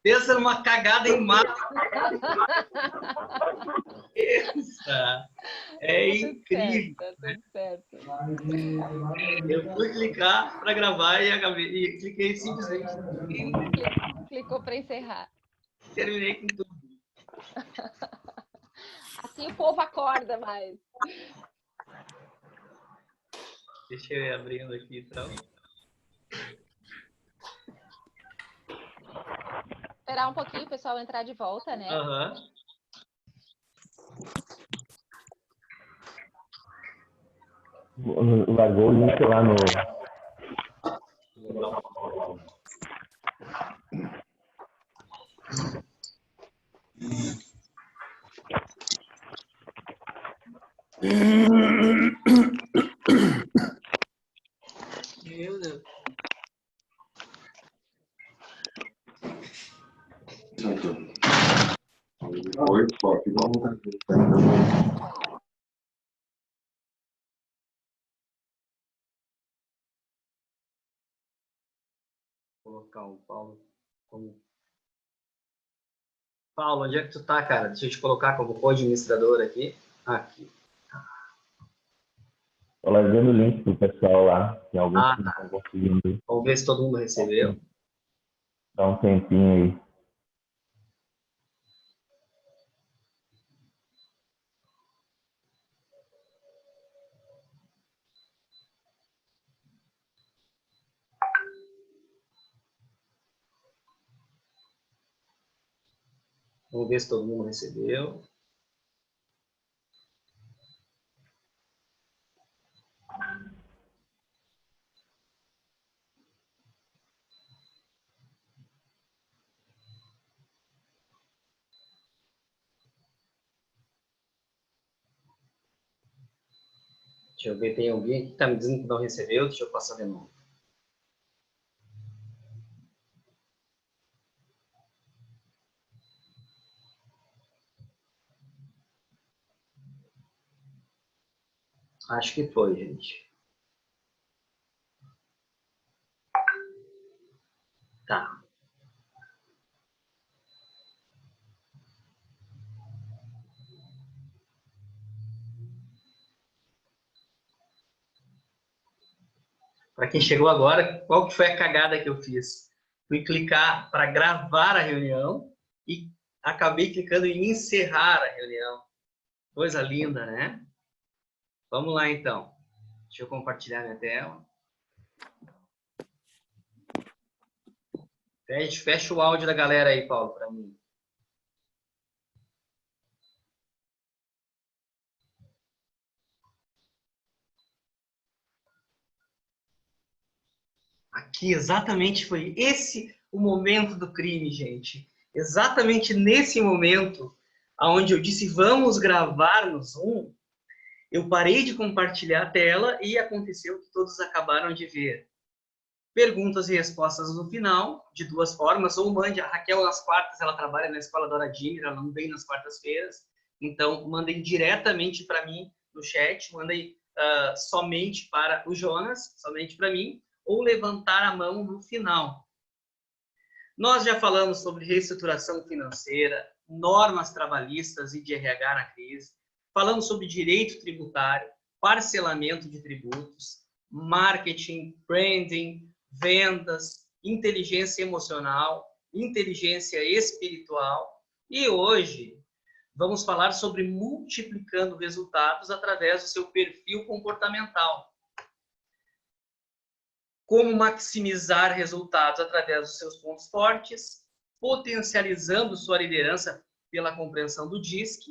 Pensa numa cagada em massa. Pensa. É incrível. Tudo certo. Eu fui clicar para gravar e cliquei simplesmente. Clicou para encerrar. Terminei com tudo. Assim o povo acorda mais. Deixa eu ir abrindo aqui então. Esperar um pouquinho o pessoal entrar de volta, né? Aham. Largou o link lá no... Meu Deus. Oi, pode voltar. Vou colocar o Paulo como... Paulo, onde é que tu tá, cara? Deixa eu te colocar como co-administrador aqui. Aqui. Tô largando o link pro pessoal lá. Tem alguns que não Tá. estão conseguindo. Vamos ver se todo mundo recebeu. Dá um tempinho aí. Vamos ver se todo mundo recebeu. Deixa eu ver, tem alguém aqui que está me dizendo que não recebeu. Deixa eu passar de novo. Acho que foi, gente. Tá. Para quem chegou agora, qual que foi a cagada que eu fiz? Fui clicar para gravar a reunião e acabei clicando em encerrar a reunião. Coisa linda, né? Vamos lá, então. Deixa eu compartilhar minha tela. Fecha o áudio da galera aí, Paulo, para mim. Aqui, exatamente foi esse o momento do crime, gente. Exatamente nesse momento, onde eu disse, vamos gravar no Zoom, eu parei de compartilhar a tela e aconteceu que todos acabaram de ver. Perguntas e respostas no final, de duas formas, ou mande, a Raquel nas quartas, ela trabalha na escola da Hora Jimmy, ela não vem nas quartas-feiras, então mandem diretamente para mim no chat, mandem somente para o Jonas, somente para mim, ou levantar a mão no final. Nós já falamos sobre reestruturação financeira, normas trabalhistas e de RH na crise, falamos sobre direito tributário, parcelamento de tributos, marketing, branding, vendas, inteligência emocional, inteligência espiritual. E hoje vamos falar sobre multiplicando resultados através do seu perfil comportamental. Como maximizar resultados através dos seus pontos fortes, potencializando sua liderança pela compreensão do DISC,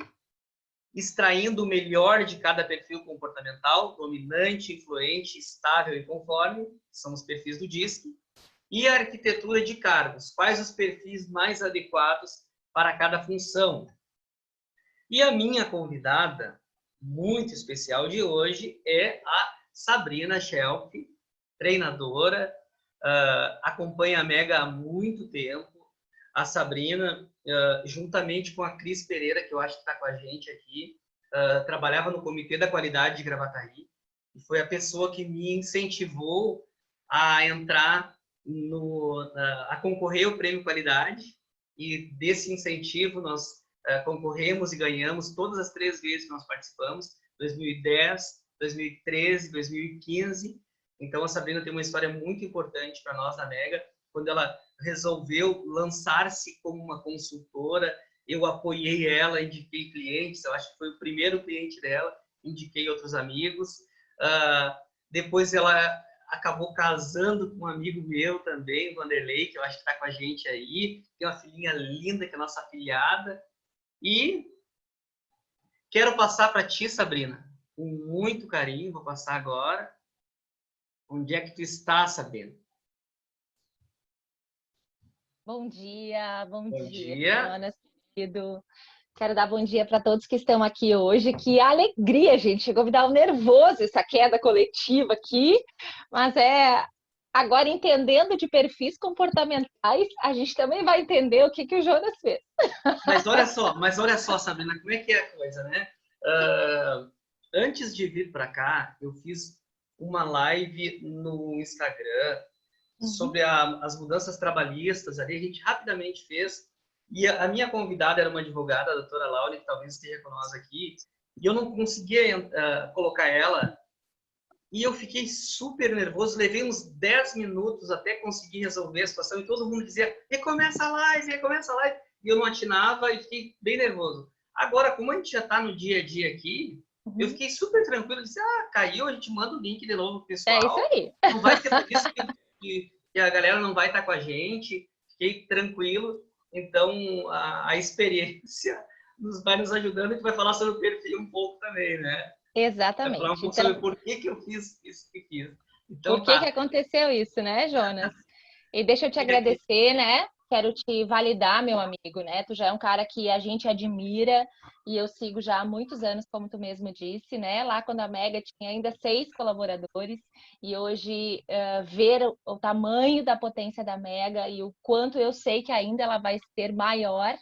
extraindo o melhor de cada perfil comportamental, dominante, influente, estável e conforme, que são os perfis do DISC, e a arquitetura de cargos, quais os perfis mais adequados para cada função. E a minha convidada, muito especial de hoje, é a Sabrina Schelf, treinadora, acompanha a Mega há muito tempo. A Sabrina, juntamente com a Cris Pereira, que eu acho que está com a gente aqui, trabalhava no Comitê da Qualidade de Gravataí, e foi a pessoa que me incentivou a entrar a concorrer ao Prêmio Qualidade, e desse incentivo nós concorremos e ganhamos todas as 3 vezes que nós participamos, 2010, 2013, 2015. Então, a Sabrina tem uma história muito importante para nós na Mega. Quando ela resolveu lançar-se como uma consultora, eu apoiei ela, indiquei clientes, eu acho que foi o primeiro cliente dela, indiquei outros amigos. Depois ela acabou casando com um amigo meu também, o Vanderlei, que eu acho que está com a gente aí. Tem uma filhinha linda, que é nossa afilhada. E quero passar para ti, Sabrina, com muito carinho, vou passar agora. Onde é que tu está, Sabrina? Bom dia, bom Bom dia, dia. Jonas, querido. Quero dar bom dia para todos que estão aqui hoje. Que alegria, gente. Chegou a me dar um nervoso essa queda coletiva aqui, mas agora entendendo de perfis comportamentais, a gente também vai entender o que o Jonas fez. Mas olha só, Sabrina, como é que é a coisa, né? Antes de vir para cá, eu fiz uma live no Instagram sobre as mudanças trabalhistas. Ali a gente rapidamente fez. E a minha convidada era uma advogada, a doutora Laura, que talvez esteja com nós aqui. E eu não conseguia colocar ela. E eu fiquei super nervoso. Levei uns 10 minutos até conseguir resolver a situação. E todo mundo dizia, recomeça a live, recomeça a live. E eu não atinava e fiquei bem nervoso. Agora, como a gente já está no dia a dia aqui, eu fiquei super tranquilo. Disse, caiu, a gente manda o link de novo pro pessoal. É isso aí. Não vai ter por isso que a galera não vai estar com a gente. Fiquei tranquilo. Então, a experiência vai nos ajudando. A gente vai falar sobre o perfil um pouco também, né? Exatamente. Vai falar um pouco sobre por que eu fiz isso que fiz. Então, por que aconteceu isso, né, Jonas? E deixa eu te agradecer, né? Quero te validar, meu amigo, né? Tu já é um cara que a gente admira e eu sigo já há muitos anos, como tu mesmo disse, né? Lá quando a Mega tinha ainda 6 colaboradores e hoje ver o tamanho da potência da Mega e o quanto eu sei que ainda ela vai ser maior,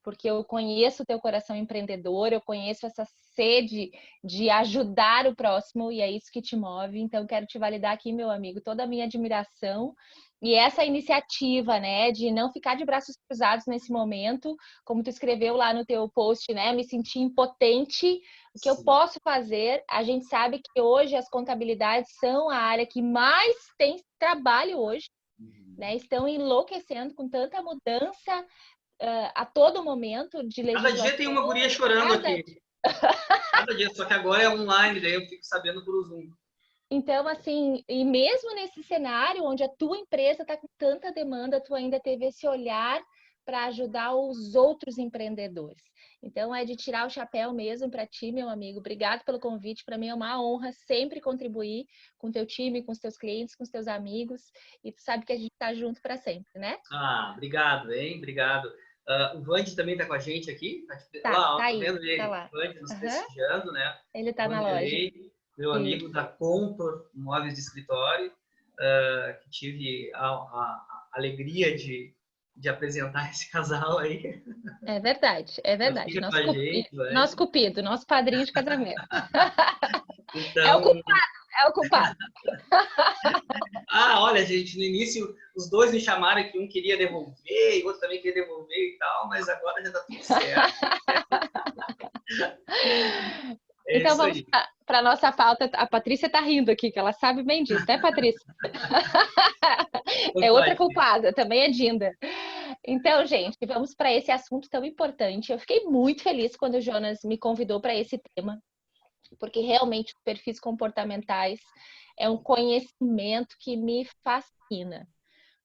porque eu conheço o teu coração empreendedor, eu conheço essa sede de ajudar o próximo e é isso que te move. Então, quero te validar aqui, meu amigo, toda a minha admiração e essa iniciativa, né, de não ficar de braços cruzados nesse momento, como tu escreveu lá no teu post, né, me senti impotente, o que eu posso fazer? A gente sabe que hoje as contabilidades são a área que mais tem trabalho hoje, né, estão enlouquecendo com tanta mudança a todo momento de legislação. Cada dia tem uma guria chorando aqui. Cada dia, só que agora é online, daí eu fico sabendo por Zoom. Então, assim, e mesmo nesse cenário onde a tua empresa está com tanta demanda, tu ainda teve esse olhar para ajudar os outros empreendedores. Então, é de tirar o chapéu mesmo para ti, meu amigo. Obrigado pelo convite. Para mim é uma honra sempre contribuir com o teu time, com os teus clientes, com os teus amigos. E tu sabe que a gente está junto para sempre, né? Obrigado, hein? Obrigado. O Vande também está com a gente aqui. Tá aí, vendo ele? tá lá. O Vande nos prestigiando, né? Ele está na loja. Meu amigo da Contor Móveis de Escritório, que tive a alegria de apresentar esse casal aí. É verdade, é verdade. Nosso cupido, nosso padrinho de casamento. Então... É o culpado. Olha, gente, no início os dois me chamaram que um queria devolver e o outro também queria devolver e tal, mas agora já tá tudo certo. Então vamos para a nossa pauta. A Patrícia tá rindo aqui, que ela sabe bem disso, né, Patrícia? É outra culpada, também é Dinda. Então, gente, vamos para esse assunto tão importante. Eu fiquei muito feliz quando o Jonas me convidou para esse tema, porque realmente os perfis comportamentais é um conhecimento que me fascina,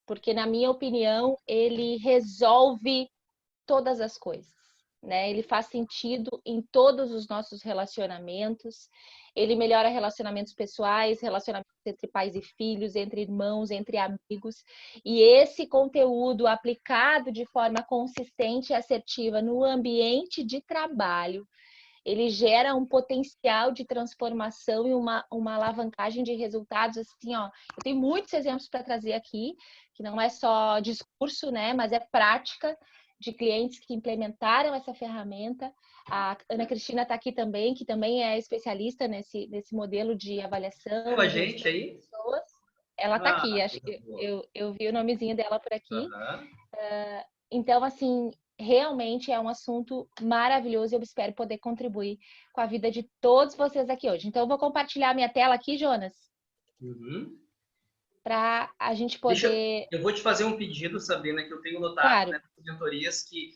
porque, na minha opinião, ele resolve todas as coisas, né? Ele faz sentido em todos os nossos relacionamentos, ele melhora relacionamentos pessoais, relacionamentos entre pais e filhos, entre irmãos, entre amigos, e esse conteúdo aplicado de forma consistente e assertiva no ambiente de trabalho, ele gera um potencial de transformação e uma alavancagem de resultados, assim, ó. Eu tenho muitos exemplos para trazer aqui, que não é só discurso, né, mas é prática de clientes que implementaram essa ferramenta. A Ana Cristina está aqui também, que também é especialista nesse modelo de avaliação. Com a gente aí? Ela tá aqui, Ah, acho coisa que boa. eu vi o nomezinho dela por aqui. Aham. Então, assim, realmente é um assunto maravilhoso e eu espero poder contribuir com a vida de todos vocês aqui hoje. Então, eu vou compartilhar minha tela aqui, Jonas, Uhum. para a gente Deixa, poder. eu vou te fazer um pedido, Sabrina, que eu tenho notado, Claro, né, nas mentorias que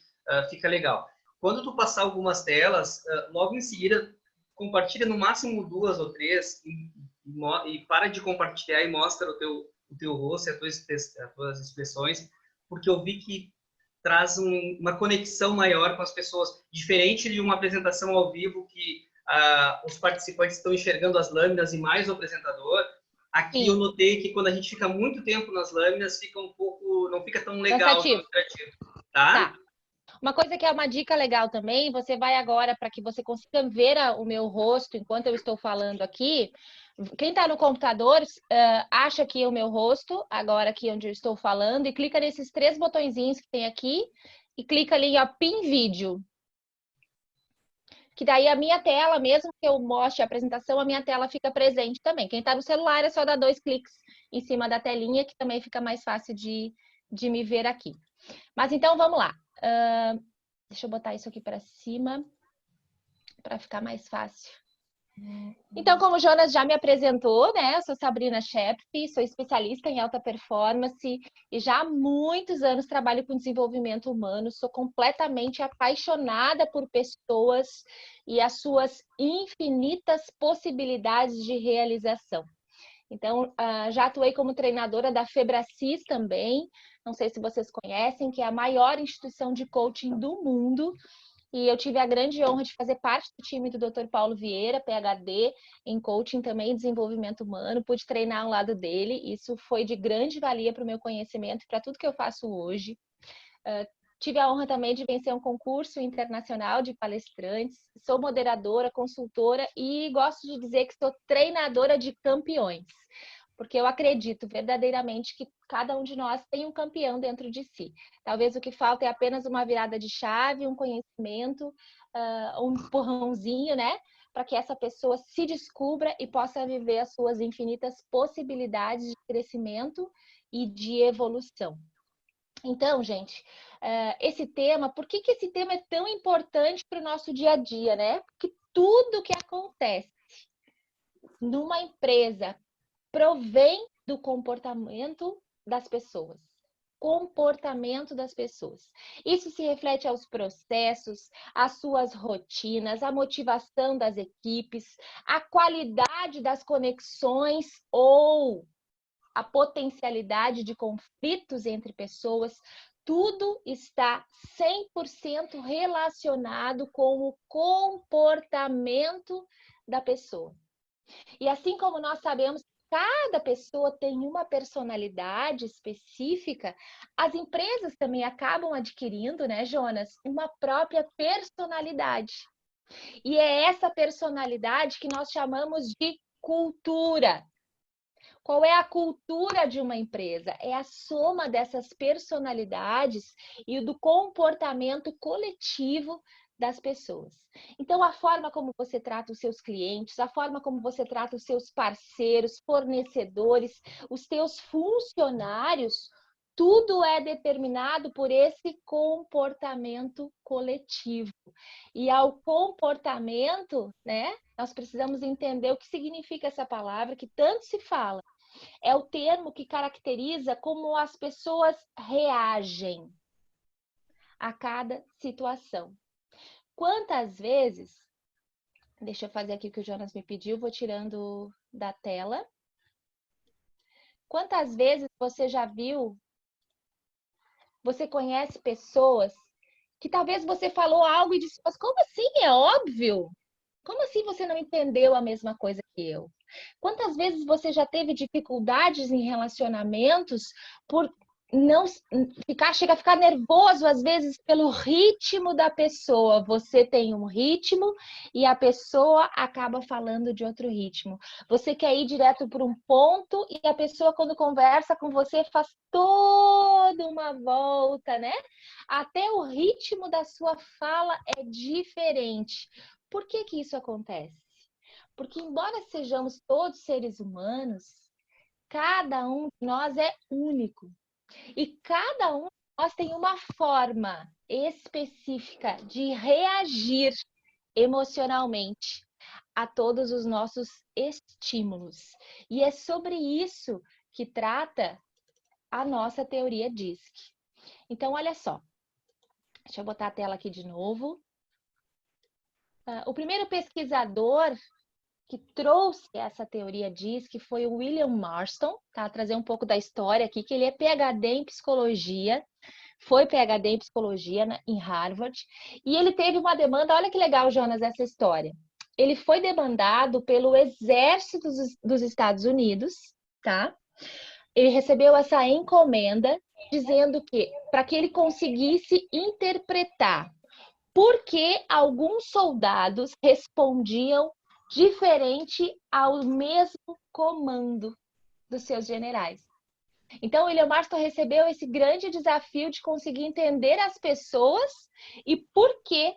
fica legal. Quando tu passar algumas telas, logo em seguida, compartilha no máximo 2 ou 3 e para de compartilhar e mostra o teu rosto e as tuas expressões, porque eu vi que traz uma conexão maior com as pessoas, diferente de uma apresentação ao vivo que os participantes estão enxergando as lâminas e mais o apresentador. Aqui eu sim, notei que quando a gente fica muito tempo nas lâminas, fica um pouco, não fica tão legal, tão cansativo. interativo, tá? Tá. Uma coisa que é uma dica legal também, você vai agora para que você consiga ver o meu rosto enquanto eu estou falando aqui. Quem está no computador, acha aqui o meu rosto, agora aqui onde eu estou falando, e clica nesses 3 botõezinhos que tem aqui, e clica ali em Pin Vídeo. Que daí a minha tela, mesmo que eu mostre a apresentação, a minha tela fica presente também. Quem está no celular é só dar 2 cliques em cima da telinha, que também fica mais fácil de me ver aqui. Mas então vamos lá. Deixa eu botar isso aqui para cima para ficar mais fácil. Então, como o Jonas já me apresentou, né? Eu sou Sabrina Sheppi, sou especialista em alta performance e já há muitos anos trabalho com desenvolvimento humano. Sou completamente apaixonada por pessoas e as suas infinitas possibilidades de realização. Então, já atuei como treinadora da Febracis também. Não sei se vocês conhecem, que é a maior instituição de coaching do mundo. E eu tive a grande honra de fazer parte do time do Dr. Paulo Vieira, PhD, em coaching também e desenvolvimento humano. Pude treinar ao lado dele. Isso foi de grande valia para o meu conhecimento e para tudo que eu faço hoje. Tive a honra também de vencer um concurso internacional de palestrantes. Sou moderadora, consultora e gosto de dizer que sou treinadora de campeões. Porque eu acredito verdadeiramente que cada um de nós tem um campeão dentro de si. Talvez o que falta é apenas uma virada de chave, um conhecimento, um empurrãozinho, né? Para que essa pessoa se descubra e possa viver as suas infinitas possibilidades de crescimento e de evolução. Então, gente, esse tema, por que esse tema é tão importante para o nosso dia a dia, né? Porque tudo que acontece numa empresa provém do comportamento das pessoas. Comportamento das pessoas. Isso se reflete aos processos, às suas rotinas, à motivação das equipes, à qualidade das conexões ou a potencialidade de conflitos entre pessoas. Tudo está 100% relacionado com o comportamento da pessoa. E assim como nós sabemos que cada pessoa tem uma personalidade específica, as empresas também acabam adquirindo, né, Jonas, uma própria personalidade. E é essa personalidade que nós chamamos de cultura. Qual é a cultura de uma empresa? É a soma dessas personalidades e do comportamento coletivo das pessoas. Então, a forma como você trata os seus clientes, a forma como você trata os seus parceiros, fornecedores, os seus funcionários, tudo é determinado por esse comportamento coletivo. E ao comportamento, né, nós precisamos entender o que significa essa palavra que tanto se fala. É o termo que caracteriza como as pessoas reagem a cada situação. Quantas vezes, deixa eu fazer aqui o que o Jonas me pediu, vou tirando da tela. Quantas vezes você já viu, você conhece pessoas que talvez você falou algo e disse, mas como assim? É óbvio? Como assim você não entendeu a mesma coisa que eu? Quantas vezes você já teve dificuldades em relacionamentos por não chega a ficar nervoso às vezes pelo ritmo da pessoa. Você tem um ritmo e a pessoa acaba falando de outro ritmo. Você quer ir direto para um ponto e a pessoa quando conversa com você faz toda uma volta, né? Até o ritmo da sua fala é diferente. Por que que isso acontece? Porque embora sejamos todos seres humanos, Cada um de nós é único. E cada um de nós tem uma forma específica de reagir emocionalmente a todos os nossos estímulos. E é sobre isso que trata a nossa teoria DISC. Então, olha só. Deixa eu botar a tela aqui de novo. O primeiro pesquisador que trouxe essa teoria DISC foi o William Marston, tá? Trazer um pouco da história aqui, que ele é PhD em psicologia, foi PhD em psicologia em Harvard, e ele teve uma demanda, olha que legal, Jonas, essa história. Ele foi demandado pelo exército dos Estados Unidos, tá? Ele recebeu essa encomenda dizendo que, para que ele conseguisse interpretar por que alguns soldados respondiam diferente ao mesmo comando dos seus generais. Então, William Marston recebeu esse grande desafio de conseguir entender as pessoas e por que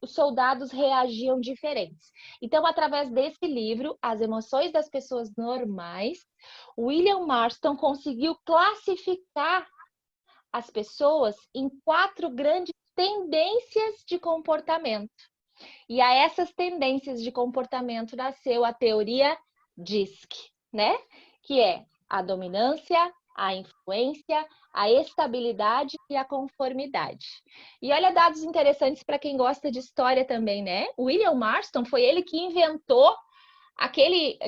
os soldados reagiam diferentes. Então, através desse livro, As Emoções das Pessoas Normais, William Marston conseguiu classificar as pessoas em 4 grandes tendências de comportamento. E a essas tendências de comportamento nasceu a teoria DISC, né? Que é a dominância, a influência, a estabilidade e a conformidade. E olha dados interessantes para quem gosta de história também, né? O William Marston foi ele que inventou aquele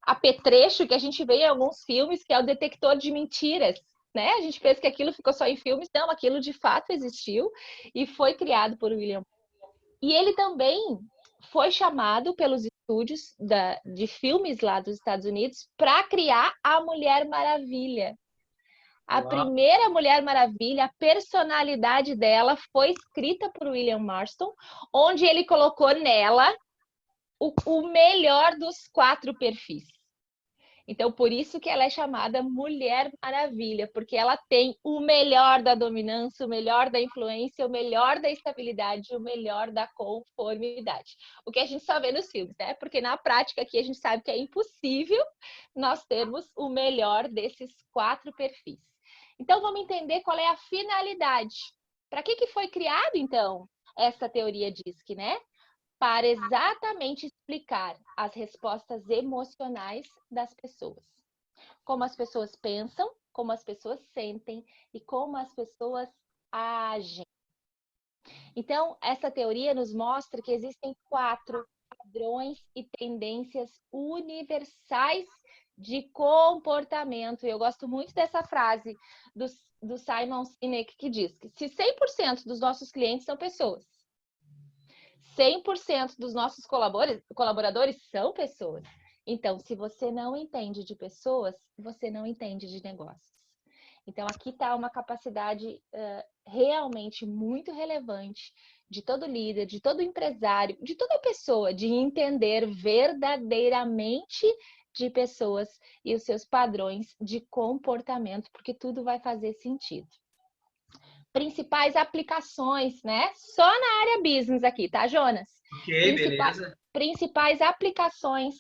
apetrecho que a gente vê em alguns filmes, que é o detector de mentiras, né? A gente pensa que aquilo ficou só em filmes, não, aquilo de fato existiu e foi criado por William. E ele também foi chamado pelos estúdios de filmes lá dos Estados Unidos para criar a Mulher Maravilha. A primeira Mulher Maravilha, a personalidade dela foi escrita por William Marston, onde ele colocou nela o melhor dos 4 perfis. Então, por isso que ela é chamada Mulher Maravilha, porque ela tem o melhor da dominância, o melhor da influência, o melhor da estabilidade, o melhor da conformidade. O que a gente só vê nos filmes, né? Porque na prática aqui a gente sabe que é impossível nós termos o melhor desses 4 perfis. Então, vamos entender qual é a finalidade. Para que foi criado, então, essa teoria DISC, né? Para exatamente explicar as respostas emocionais das pessoas. Como as pessoas pensam, como as pessoas sentem e como as pessoas agem. Então, essa teoria nos mostra que existem 4 padrões e tendências universais de comportamento. E eu gosto muito dessa frase do Simon Sinek, que diz que se 100% dos nossos clientes são pessoas, 100% dos nossos colaboradores são pessoas. Então, se você não entende de pessoas, você não entende de negócios. Então, aqui está uma capacidade realmente muito relevante de todo líder, de todo empresário, de toda pessoa, de entender verdadeiramente de pessoas e os seus padrões de comportamento, porque tudo vai fazer sentido. Principais aplicações, né? Só na área business aqui, tá, Jonas? Ok, beleza. Principais aplicações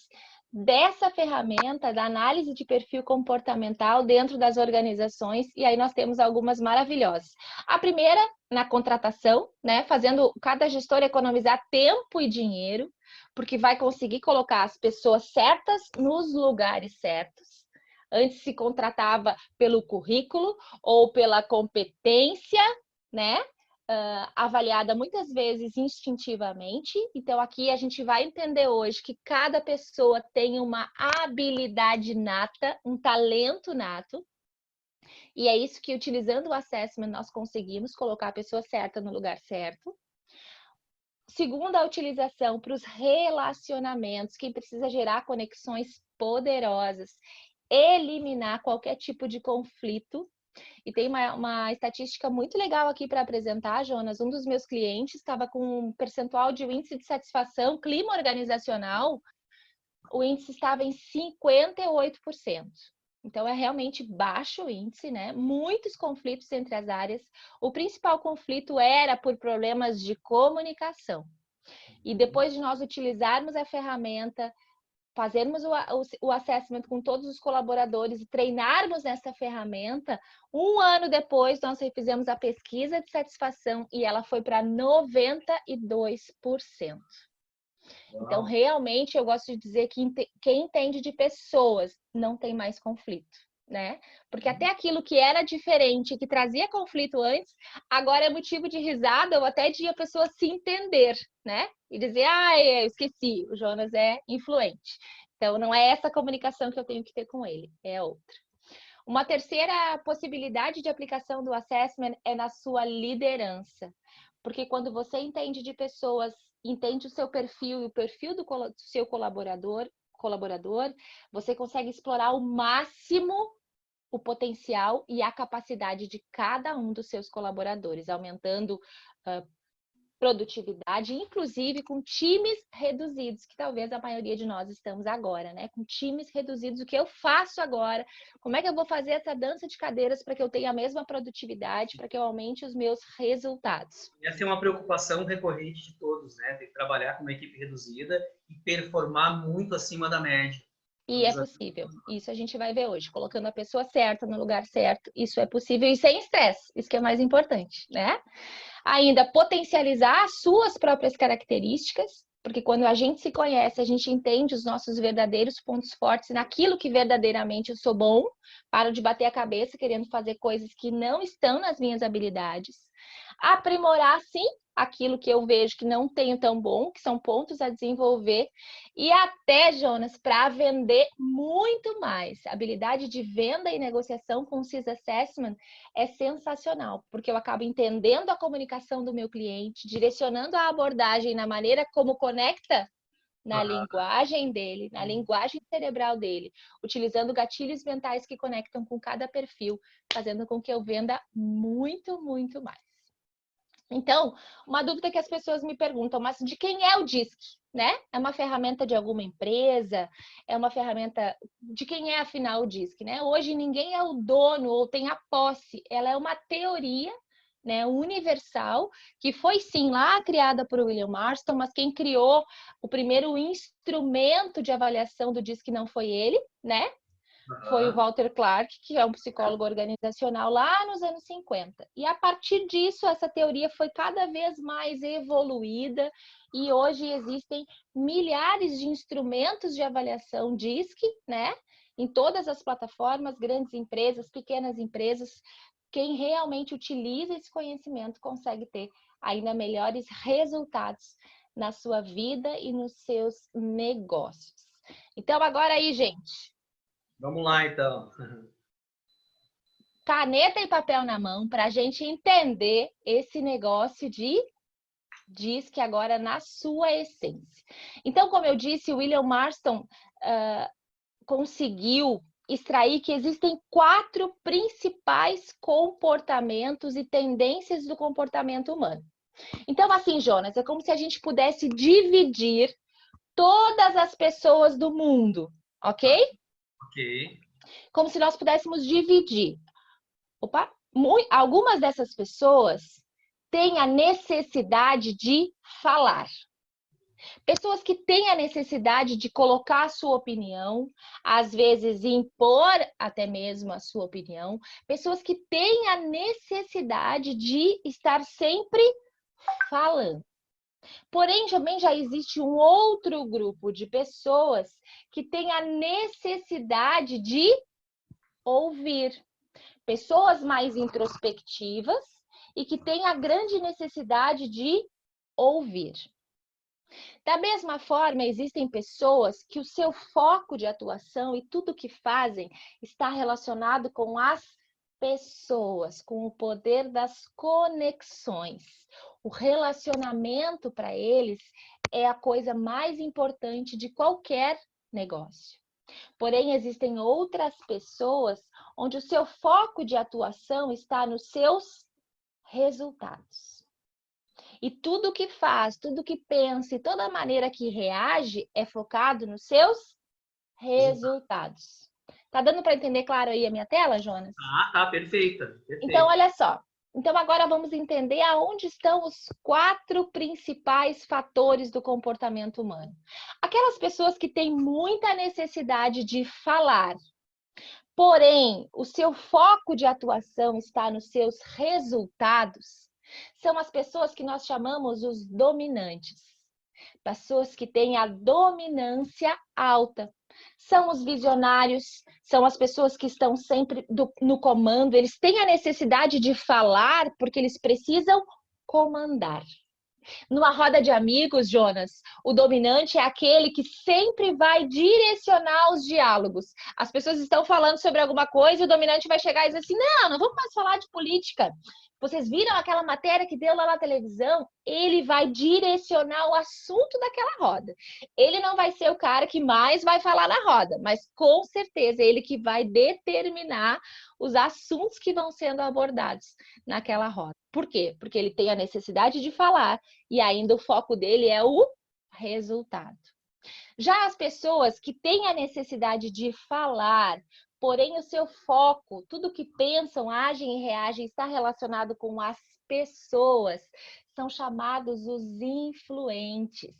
dessa ferramenta da análise de perfil comportamental dentro das organizações, e aí nós temos algumas maravilhosas. A primeira, na contratação, né? Fazendo cada gestor economizar tempo e dinheiro, porque vai conseguir colocar as pessoas certas nos lugares certos. Antes se contratava pelo currículo ou pela competência, né? Avaliada muitas vezes instintivamente. Então, aqui a gente vai entender hoje que cada pessoa tem uma habilidade nata, um talento nato. E é isso que, utilizando o assessment, nós conseguimos colocar a pessoa certa no lugar certo. Segunda, a utilização para os relacionamentos, que precisa gerar conexões poderosas, eliminar qualquer tipo de conflito. E tem uma estatística muito legal aqui para apresentar, Jonas. Um dos meus clientes estava com um percentual de índice de satisfação, clima organizacional, o índice estava em 58%. Então, é realmente baixo o índice, né? Muitos conflitos entre as áreas. O principal conflito era por problemas de comunicação. E depois de nós utilizarmos a ferramenta, fazermos o assessment com todos os colaboradores e treinarmos nessa ferramenta, 1 ano depois nós fizemos a pesquisa de satisfação e ela foi para 92%. Então, realmente, eu gosto de dizer que quem entende de pessoas não tem mais conflito, né? Porque até aquilo que era diferente, que trazia conflito antes, agora é motivo de risada ou até de a pessoa se entender, né? E dizer, eu esqueci, o Jonas é influente. Então, não é essa comunicação que eu tenho que ter com ele, é outra. Uma terceira possibilidade de aplicação do assessment é na sua liderança. Porque quando você entende de pessoas, entende o seu perfil e o perfil do seu colaborador, você consegue explorar ao máximo o potencial e a capacidade de cada um dos seus colaboradores, aumentando produtividade, inclusive com times reduzidos, que talvez a maioria de nós estamos agora, né? Com times reduzidos, o que eu faço agora? Como é que eu vou fazer essa dança de cadeiras para que eu tenha a mesma produtividade, para que eu aumente os meus resultados? Essa é uma preocupação recorrente de todos, né? Tem que trabalhar com uma equipe reduzida e performar muito acima da média. E é possível. Isso a gente vai ver hoje. Colocando a pessoa certa no lugar certo, isso é possível e sem estresse. Isso que é mais importante, né? Ainda potencializar as suas próprias características, porque quando a gente se conhece, a gente entende os nossos verdadeiros pontos fortes, naquilo que verdadeiramente eu sou bom, paro de bater a cabeça querendo fazer coisas que não estão nas minhas habilidades. Aprimorar, sim, aquilo que eu vejo que não tenho tão bom, que são pontos a desenvolver, e até, Jonas, para vender muito mais. A habilidade de venda e negociação com o CIS Assessment é sensacional, porque eu acabo entendendo a comunicação do meu cliente, direcionando a abordagem na maneira como conecta na linguagem dele, na linguagem cerebral dele, utilizando gatilhos mentais que conectam com cada perfil, fazendo com que eu venda muito, muito mais. Então, uma dúvida que as pessoas me perguntam, mas de quem é o DISC, né? É uma ferramenta de alguma empresa? É uma ferramenta... De quem é, afinal, o DISC, né? Hoje, ninguém é o dono ou tem a posse. Ela é uma teoria, né, universal, que foi, sim, lá criada por William Marston, mas quem criou o primeiro instrumento de avaliação do DISC não foi ele, né? Foi o Walter Clark, que é um psicólogo organizacional lá nos anos 50. E a partir disso, essa teoria foi cada vez mais evoluída e hoje existem milhares de instrumentos de avaliação DISC, né? Em todas as plataformas, grandes empresas, pequenas empresas. Quem realmente utiliza esse conhecimento consegue ter ainda melhores resultados na sua vida e nos seus negócios. Então, agora aí, gente. Vamos lá, então. Caneta e papel na mão para a gente entender esse negócio de DISC agora na sua essência. Então, como eu disse, o William Marston conseguiu extrair que existem 4 principais comportamentos e tendências do comportamento humano. Então, assim, Jonas, é como se a gente pudesse dividir todas as pessoas do mundo, ok? Ok. Como se nós pudéssemos dividir. Algumas dessas pessoas têm a necessidade de falar. Pessoas que têm a necessidade de colocar a sua opinião, às vezes impor até mesmo a sua opinião. Pessoas que têm a necessidade de estar sempre falando. Porém, também já existe um outro grupo de pessoas que têm a necessidade de ouvir. Pessoas mais introspectivas e que têm a grande necessidade de ouvir. Da mesma forma, existem pessoas que o seu foco de atuação e tudo que fazem está relacionado com as pessoas, com o poder das conexões. O relacionamento para eles é a coisa mais importante de qualquer negócio. Porém, existem outras pessoas onde o seu foco de atuação está nos seus resultados. E tudo que faz, tudo que pensa e toda maneira que reage é focado nos seus resultados. Tá dando para entender claro aí a minha tela, Jonas? Tá, perfeita. Então, olha só. Então, agora vamos entender aonde estão os 4 principais fatores do comportamento humano. Aquelas pessoas que têm muita necessidade de falar, porém, o seu foco de atuação está nos seus resultados, são as pessoas que nós chamamos os dominantes. Pessoas que têm a dominância alta. São os visionários, são as pessoas que estão sempre no comando, eles têm a necessidade de falar porque eles precisam comandar. Numa roda de amigos, Jonas, o dominante é aquele que sempre vai direcionar os diálogos. As pessoas estão falando sobre alguma coisa e o dominante vai chegar e dizer assim, não vamos mais falar de política. Vocês viram aquela matéria que deu lá na televisão? Ele vai direcionar o assunto daquela roda. Ele não vai ser o cara que mais vai falar na roda, mas com certeza ele que vai determinar os assuntos que vão sendo abordados naquela roda. Por quê? Porque ele tem a necessidade de falar e ainda o foco dele é o resultado. Já as pessoas que têm a necessidade de falar, porém o seu foco, tudo que pensam, agem e reagem está relacionado com as pessoas, são chamados os influentes.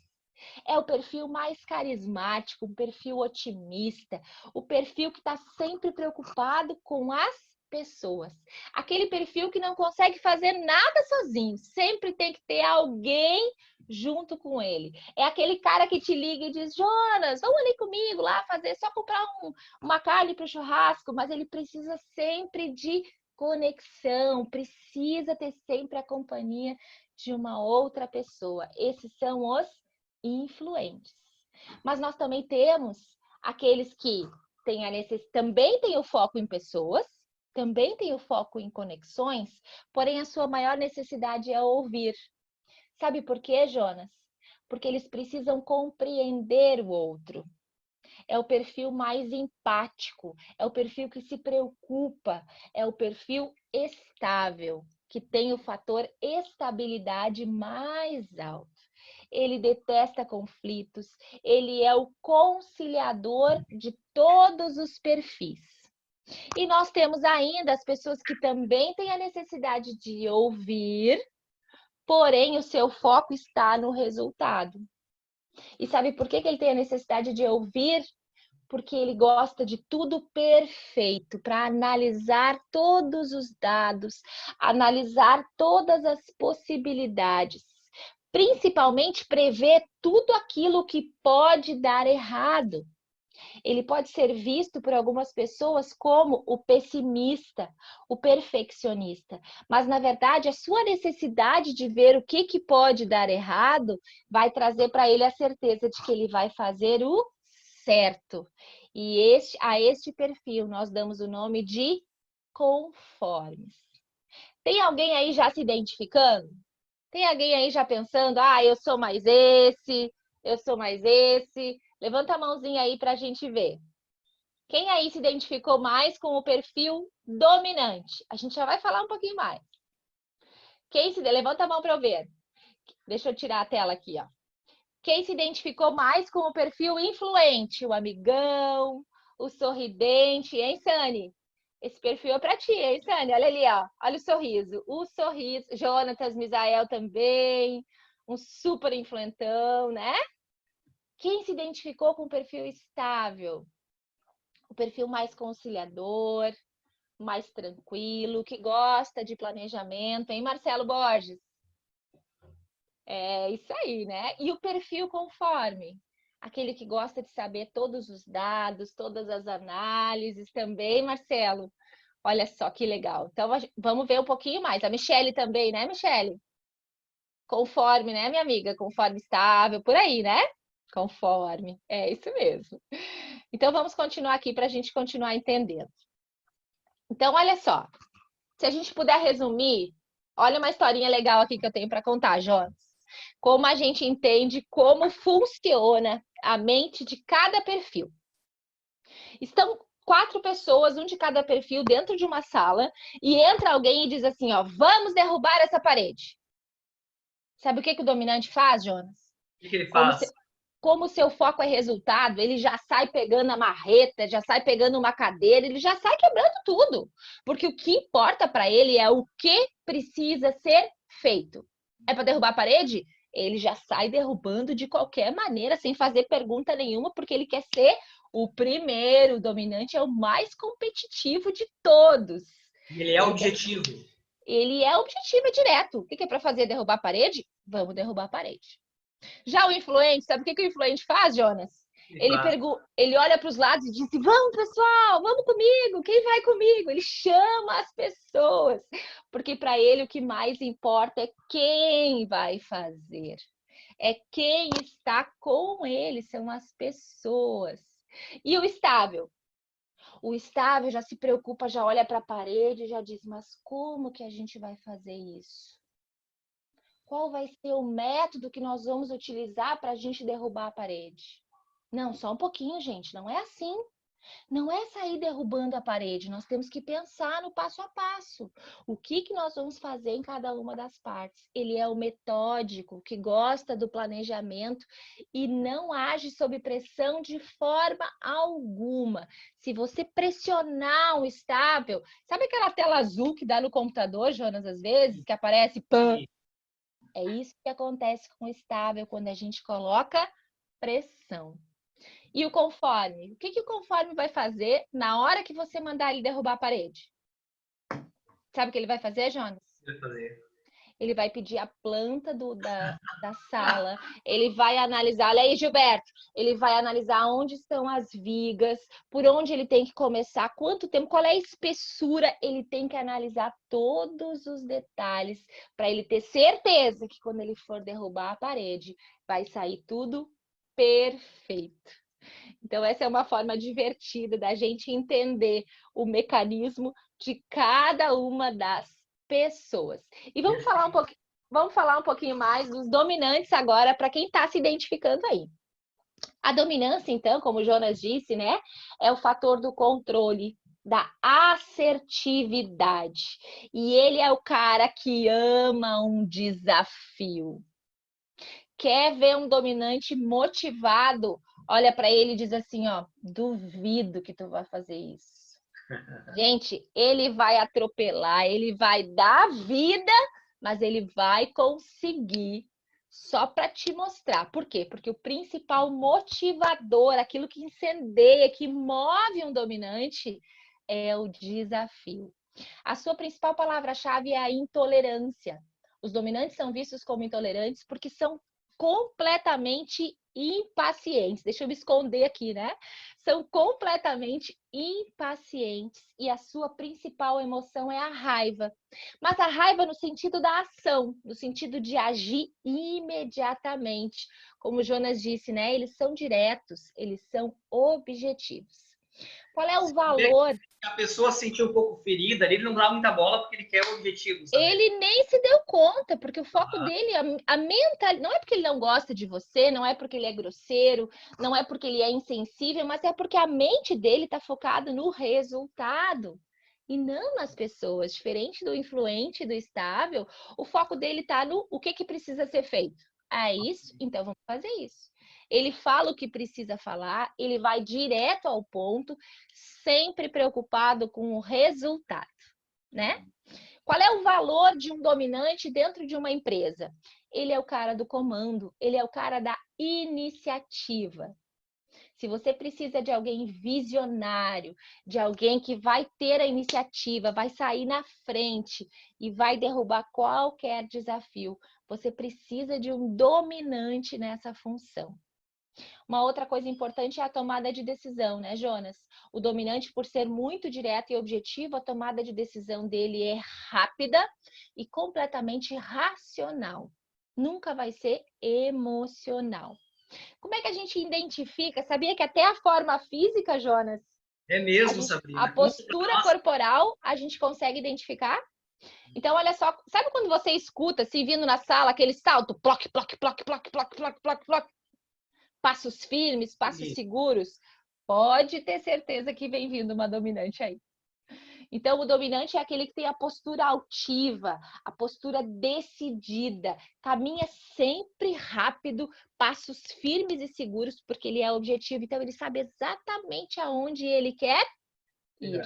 É o perfil mais carismático, um perfil otimista, o perfil que está sempre preocupado com as pessoas. Aquele perfil que não consegue fazer nada sozinho, sempre tem que ter alguém junto com ele. É aquele cara que te liga e diz, Jonas, vamos ali comigo lá fazer, só comprar uma carne para o churrasco, mas ele precisa sempre de conexão, precisa ter sempre a companhia de uma outra pessoa. Esses são os influentes. Mas nós também temos aqueles que também têm o foco em pessoas, também têm o foco em conexões, porém a sua maior necessidade é ouvir. Sabe por quê, Jonas? Porque eles precisam compreender o outro. É o perfil mais empático, é o perfil que se preocupa, é o perfil estável, que tem o fator estabilidade mais alto. Ele detesta conflitos, ele é o conciliador de todos os perfis. E nós temos ainda as pessoas que também têm a necessidade de ouvir, porém o seu foco está no resultado. E sabe por que ele tem a necessidade de ouvir? Porque ele gosta de tudo perfeito, para analisar todos os dados, analisar todas as possibilidades, principalmente prever tudo aquilo que pode dar errado. Ele pode ser visto por algumas pessoas como o pessimista, o perfeccionista, mas na verdade a sua necessidade de ver o que pode dar errado vai trazer para ele a certeza de que ele vai fazer o certo. E a este perfil nós damos o nome de conformes. Tem alguém aí já se identificando? Tem alguém aí já pensando, eu sou mais esse, eu sou mais esse? Levanta a mãozinha aí para a gente ver. Quem aí se identificou mais com o perfil dominante? A gente já vai falar um pouquinho mais. Levanta a mão para eu ver. Deixa eu tirar a tela aqui, ó. Quem se identificou mais com o perfil influente? O amigão, o sorridente, hein, Sani? Esse perfil é para ti, hein, Sani? Olha ali, ó. Olha o sorriso. O sorriso. Jonatas, Misael também. Um super influentão, né? Quem se identificou com o perfil estável? O perfil mais conciliador, mais tranquilo, que gosta de planejamento, hein, Marcelo Borges? É isso aí, né? E o perfil conforme? Aquele que gosta de saber todos os dados, todas as análises também, Marcelo. Olha só que legal. Então, vamos ver um pouquinho mais. A Michele também, né, Michele? Conforme, né, minha amiga? Conforme estável, por aí, né? Conforme, é isso mesmo. Então, vamos continuar aqui para a gente continuar entendendo. Então, olha só. Se a gente puder resumir, olha uma historinha legal aqui que eu tenho para contar, Jonas. Como a gente entende como funciona a mente de cada perfil. Estão 4 pessoas, um de cada perfil, dentro de uma sala, e entra alguém e diz assim, ó, vamos derrubar essa parede. Sabe o que o dominante faz, Jonas? O que ele faz? como o seu foco é resultado, ele já sai pegando a marreta, já sai pegando uma cadeira, ele já sai quebrando tudo. Porque o que importa para ele é o que precisa ser feito. É para derrubar a parede? Ele já sai derrubando de qualquer maneira, sem fazer pergunta nenhuma, porque ele quer ser o primeiro. O dominante é o mais competitivo de todos. Ele é objetivo. Ele é objetivo, é direto. O que é para fazer? Derrubar a parede? Vamos derrubar a parede. Já o influente, sabe o que o influente faz, Jonas? Ele olha para os lados e diz: vamos, pessoal, vamos comigo, quem vai comigo? Ele chama as pessoas, porque para ele o que mais importa é quem vai fazer, é quem está com ele, são as pessoas. E o estável? O estável já se preocupa, já olha para a parede, já diz: mas como que a gente vai fazer isso? Qual vai ser o método que nós vamos utilizar para a gente derrubar a parede? Não, só um pouquinho, gente. Não é assim. Não é sair derrubando a parede. Nós temos que pensar no passo a passo. O que nós vamos fazer em cada uma das partes? Ele é o metódico, que gosta do planejamento e não age sob pressão de forma alguma. Se você pressionar o estável, sabe aquela tela azul que dá no computador, Jonas, às vezes, que aparece pã? É isso que acontece com o estável quando a gente coloca pressão. E o conforme? O que o conforme vai fazer na hora que você mandar ele derrubar a parede? Sabe o que ele vai fazer, Jonas? Ele vai pedir a planta da sala, ele vai analisar, olha aí, Gilberto, ele vai analisar onde estão as vigas, por onde ele tem que começar, quanto tempo, qual é a espessura, ele tem que analisar todos os detalhes para ele ter certeza que quando ele for derrubar a parede, vai sair tudo perfeito. Então, essa é uma forma divertida da gente entender o mecanismo de cada uma das pessoas. E vamos falar um pouquinho mais dos dominantes agora, para quem está se identificando aí. A dominância, então, como o Jonas disse, né, é o fator do controle, da assertividade. E ele é o cara que ama um desafio. Quer ver um dominante motivado? Olha para ele e diz assim, ó, duvido que tu vai fazer isso. Gente, ele vai atropelar, ele vai dar vida, mas ele vai conseguir só para te mostrar. Por quê? Porque o principal motivador, aquilo que incendeia, que move um dominante, é o desafio. A sua principal palavra-chave é a intolerância. Os dominantes são vistos como intolerantes porque são completamente impacientes. Deixa eu me esconder aqui, né? São completamente impacientes e a sua principal emoção é a raiva. Mas a raiva no sentido da ação, no sentido de agir imediatamente. Como o Jonas disse, né? Eles são diretos, eles são objetivos. Qual é o valor? A pessoa se sentiu um pouco ferida, ele não dá muita bola porque ele quer o objetivo. Sabe? Ele nem se deu conta, porque o foco dele, a mental, não é porque ele não gosta de você, não é porque ele é grosseiro, não é porque ele é insensível, mas é porque a mente dele está focada no resultado e não nas pessoas. Diferente do influente, do estável, o foco dele está no o que precisa ser feito. É isso? Então vamos fazer isso. Ele fala o que precisa falar, ele vai direto ao ponto, sempre preocupado com o resultado, né? Qual é o valor de um dominante dentro de uma empresa? Ele é o cara do comando, ele é o cara da iniciativa. Se você precisa de alguém visionário, de alguém que vai ter a iniciativa, vai sair na frente e vai derrubar qualquer desafio, você precisa de um dominante nessa função. Uma outra coisa importante é a tomada de decisão, né, Jonas? O dominante, por ser muito direto e objetivo, a tomada de decisão dele é rápida e completamente racional. Nunca vai ser emocional. Como é que a gente identifica? Sabia que até a forma física, Jonas? É mesmo, Sabrina. A postura corporal a gente consegue identificar? Então, olha só, sabe quando você escuta, se vindo na sala, aquele salto, ploc, ploc, ploc, ploc, ploc, ploc, ploc, ploc, passos firmes, passos seguros, pode ter certeza que vem vindo uma dominante aí. Então, o dominante é aquele que tem a postura altiva, a postura decidida, caminha sempre rápido, passos firmes e seguros, porque ele é objetivo, então ele sabe exatamente aonde ele quer ir.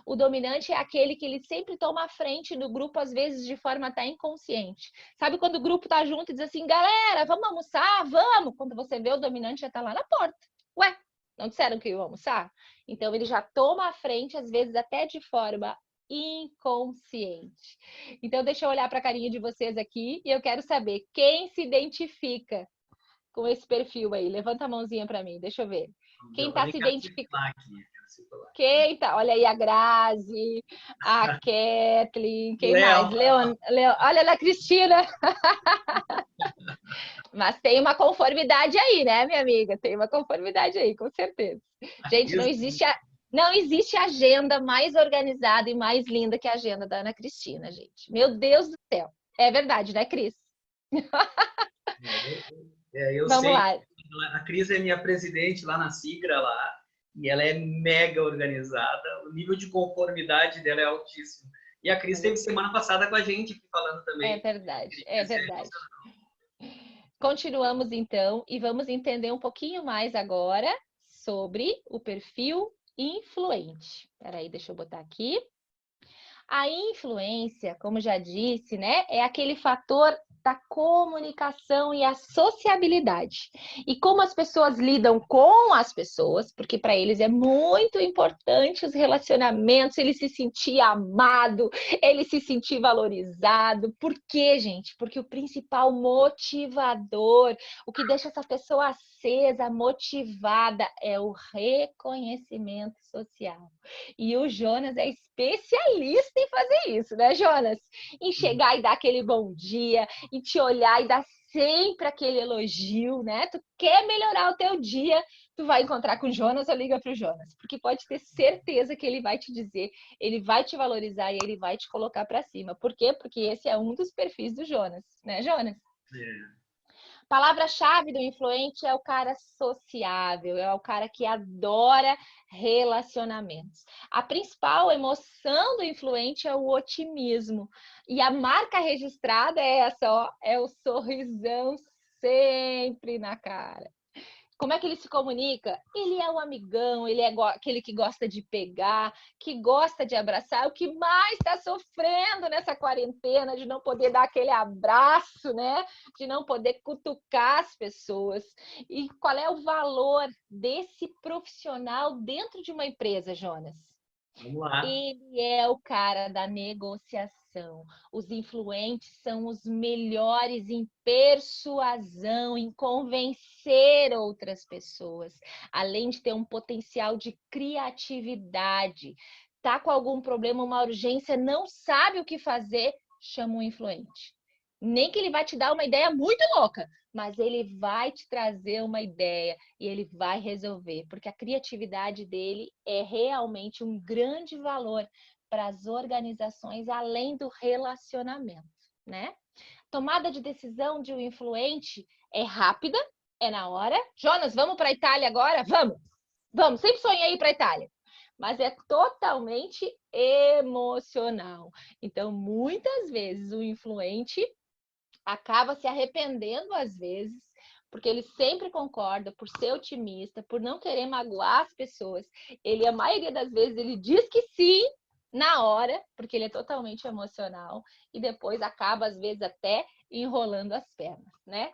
O dominante é aquele que ele sempre toma a frente do grupo, às vezes de forma até inconsciente. Sabe quando o grupo tá junto e diz assim, galera, vamos almoçar? Vamos! Quando você vê, o dominante já tá lá na porta. Ué, não disseram que iam almoçar? Então ele já toma a frente, às vezes até de forma inconsciente. Então deixa eu olhar para a carinha de vocês aqui e eu quero saber quem se identifica com esse perfil aí. Levanta a mãozinha para mim, deixa eu ver. Quem está se identificando? Quem tá? Olha aí a Grazi, a Kathleen, quem mais? Leon, olha a Cristina. Mas tem uma conformidade aí, né, minha amiga? Tem uma conformidade aí, com certeza. Gente, não existe agenda mais organizada e mais linda que a agenda da Ana Cristina, gente. Meu Deus do céu. É verdade, né, Cris? Eu Vamos sei. lá. A Cris é minha presidente lá na Sigra, lá, e ela é mega organizada. O nível de conformidade dela é altíssimo. E a Cris esteve semana passada com a gente falando também. É verdade, é verdade. Continuamos então e vamos entender um pouquinho mais agora sobre o perfil influente. Espera aí, deixa eu botar aqui. A influência, como já disse, né, é aquele fator da comunicação e a sociabilidade. E como as pessoas lidam com as pessoas, porque para eles é muito importante os relacionamentos, ele se sentir amado, ele se sentir valorizado. Por quê, gente? Porque o principal motivador, o que deixa essa pessoa acesa, motivada, é o reconhecimento social. E o Jonas é especialista em fazer isso, né, Jonas? Em chegar e dar aquele bom dia, em te olhar e dar sempre aquele elogio, né? Tu quer melhorar o teu dia, tu vai encontrar com o Jonas ou liga para o Jonas, porque pode ter certeza que ele vai te dizer, ele vai te valorizar e ele vai te colocar para cima. Por quê? Porque esse é um dos perfis do Jonas, né, Jonas? Palavra-chave do influente é o cara sociável, é o cara que adora relacionamentos. A principal emoção do influente é o otimismo. E a marca registrada é essa, ó, é o sorrisão sempre na cara. Como é que ele se comunica? Ele é o amigão, ele é aquele que gosta de pegar, que gosta de abraçar, é o que mais está sofrendo nessa quarentena, de não poder dar aquele abraço, né? De não poder cutucar as pessoas. E qual é o valor desse profissional dentro de uma empresa, Jonas? Vamos lá. Ele é o cara da negociação. Os influentes são os melhores em persuasão, em convencer outras pessoas, além de ter um potencial de criatividade. Tá com algum problema, uma urgência, não sabe o que fazer, chama um influente. Nem que ele vai te dar uma ideia muito louca, mas ele vai te trazer uma ideia e ele vai resolver, porque a criatividade dele é realmente um grande valor para as organizações, além do relacionamento, né? Tomada de decisão de um influente é rápida, é na hora. Jonas, vamos para a Itália agora? Vamos! Vamos, sempre sonhei ir para a Itália. Mas é totalmente emocional. Então, muitas vezes o influente acaba se arrependendo às vezes, porque ele sempre concorda, por ser otimista, por não querer magoar as pessoas. Ele, a maioria das vezes, ele diz que sim na hora, porque ele é totalmente emocional, e depois acaba, às vezes, até enrolando as pernas, né?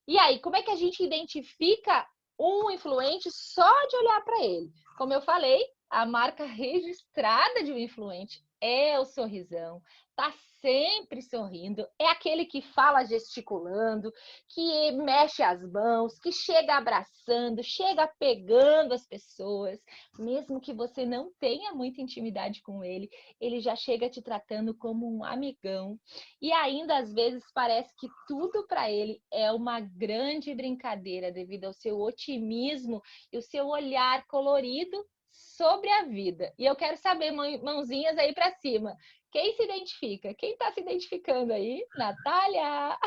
E aí, como é que a gente identifica um influente só de olhar para ele? Como eu falei, a marca registrada de um influente é o sorrisão, tá sempre sorrindo, é aquele que fala gesticulando, que mexe as mãos, que chega abraçando, chega pegando as pessoas, mesmo que você não tenha muita intimidade com ele, ele já chega te tratando como um amigão. E ainda às vezes parece que tudo para ele é uma grande brincadeira devido ao seu otimismo e o seu olhar colorido sobre a vida. E eu quero saber, mãozinhas aí para cima. Quem se identifica? Quem está se identificando aí? Natália!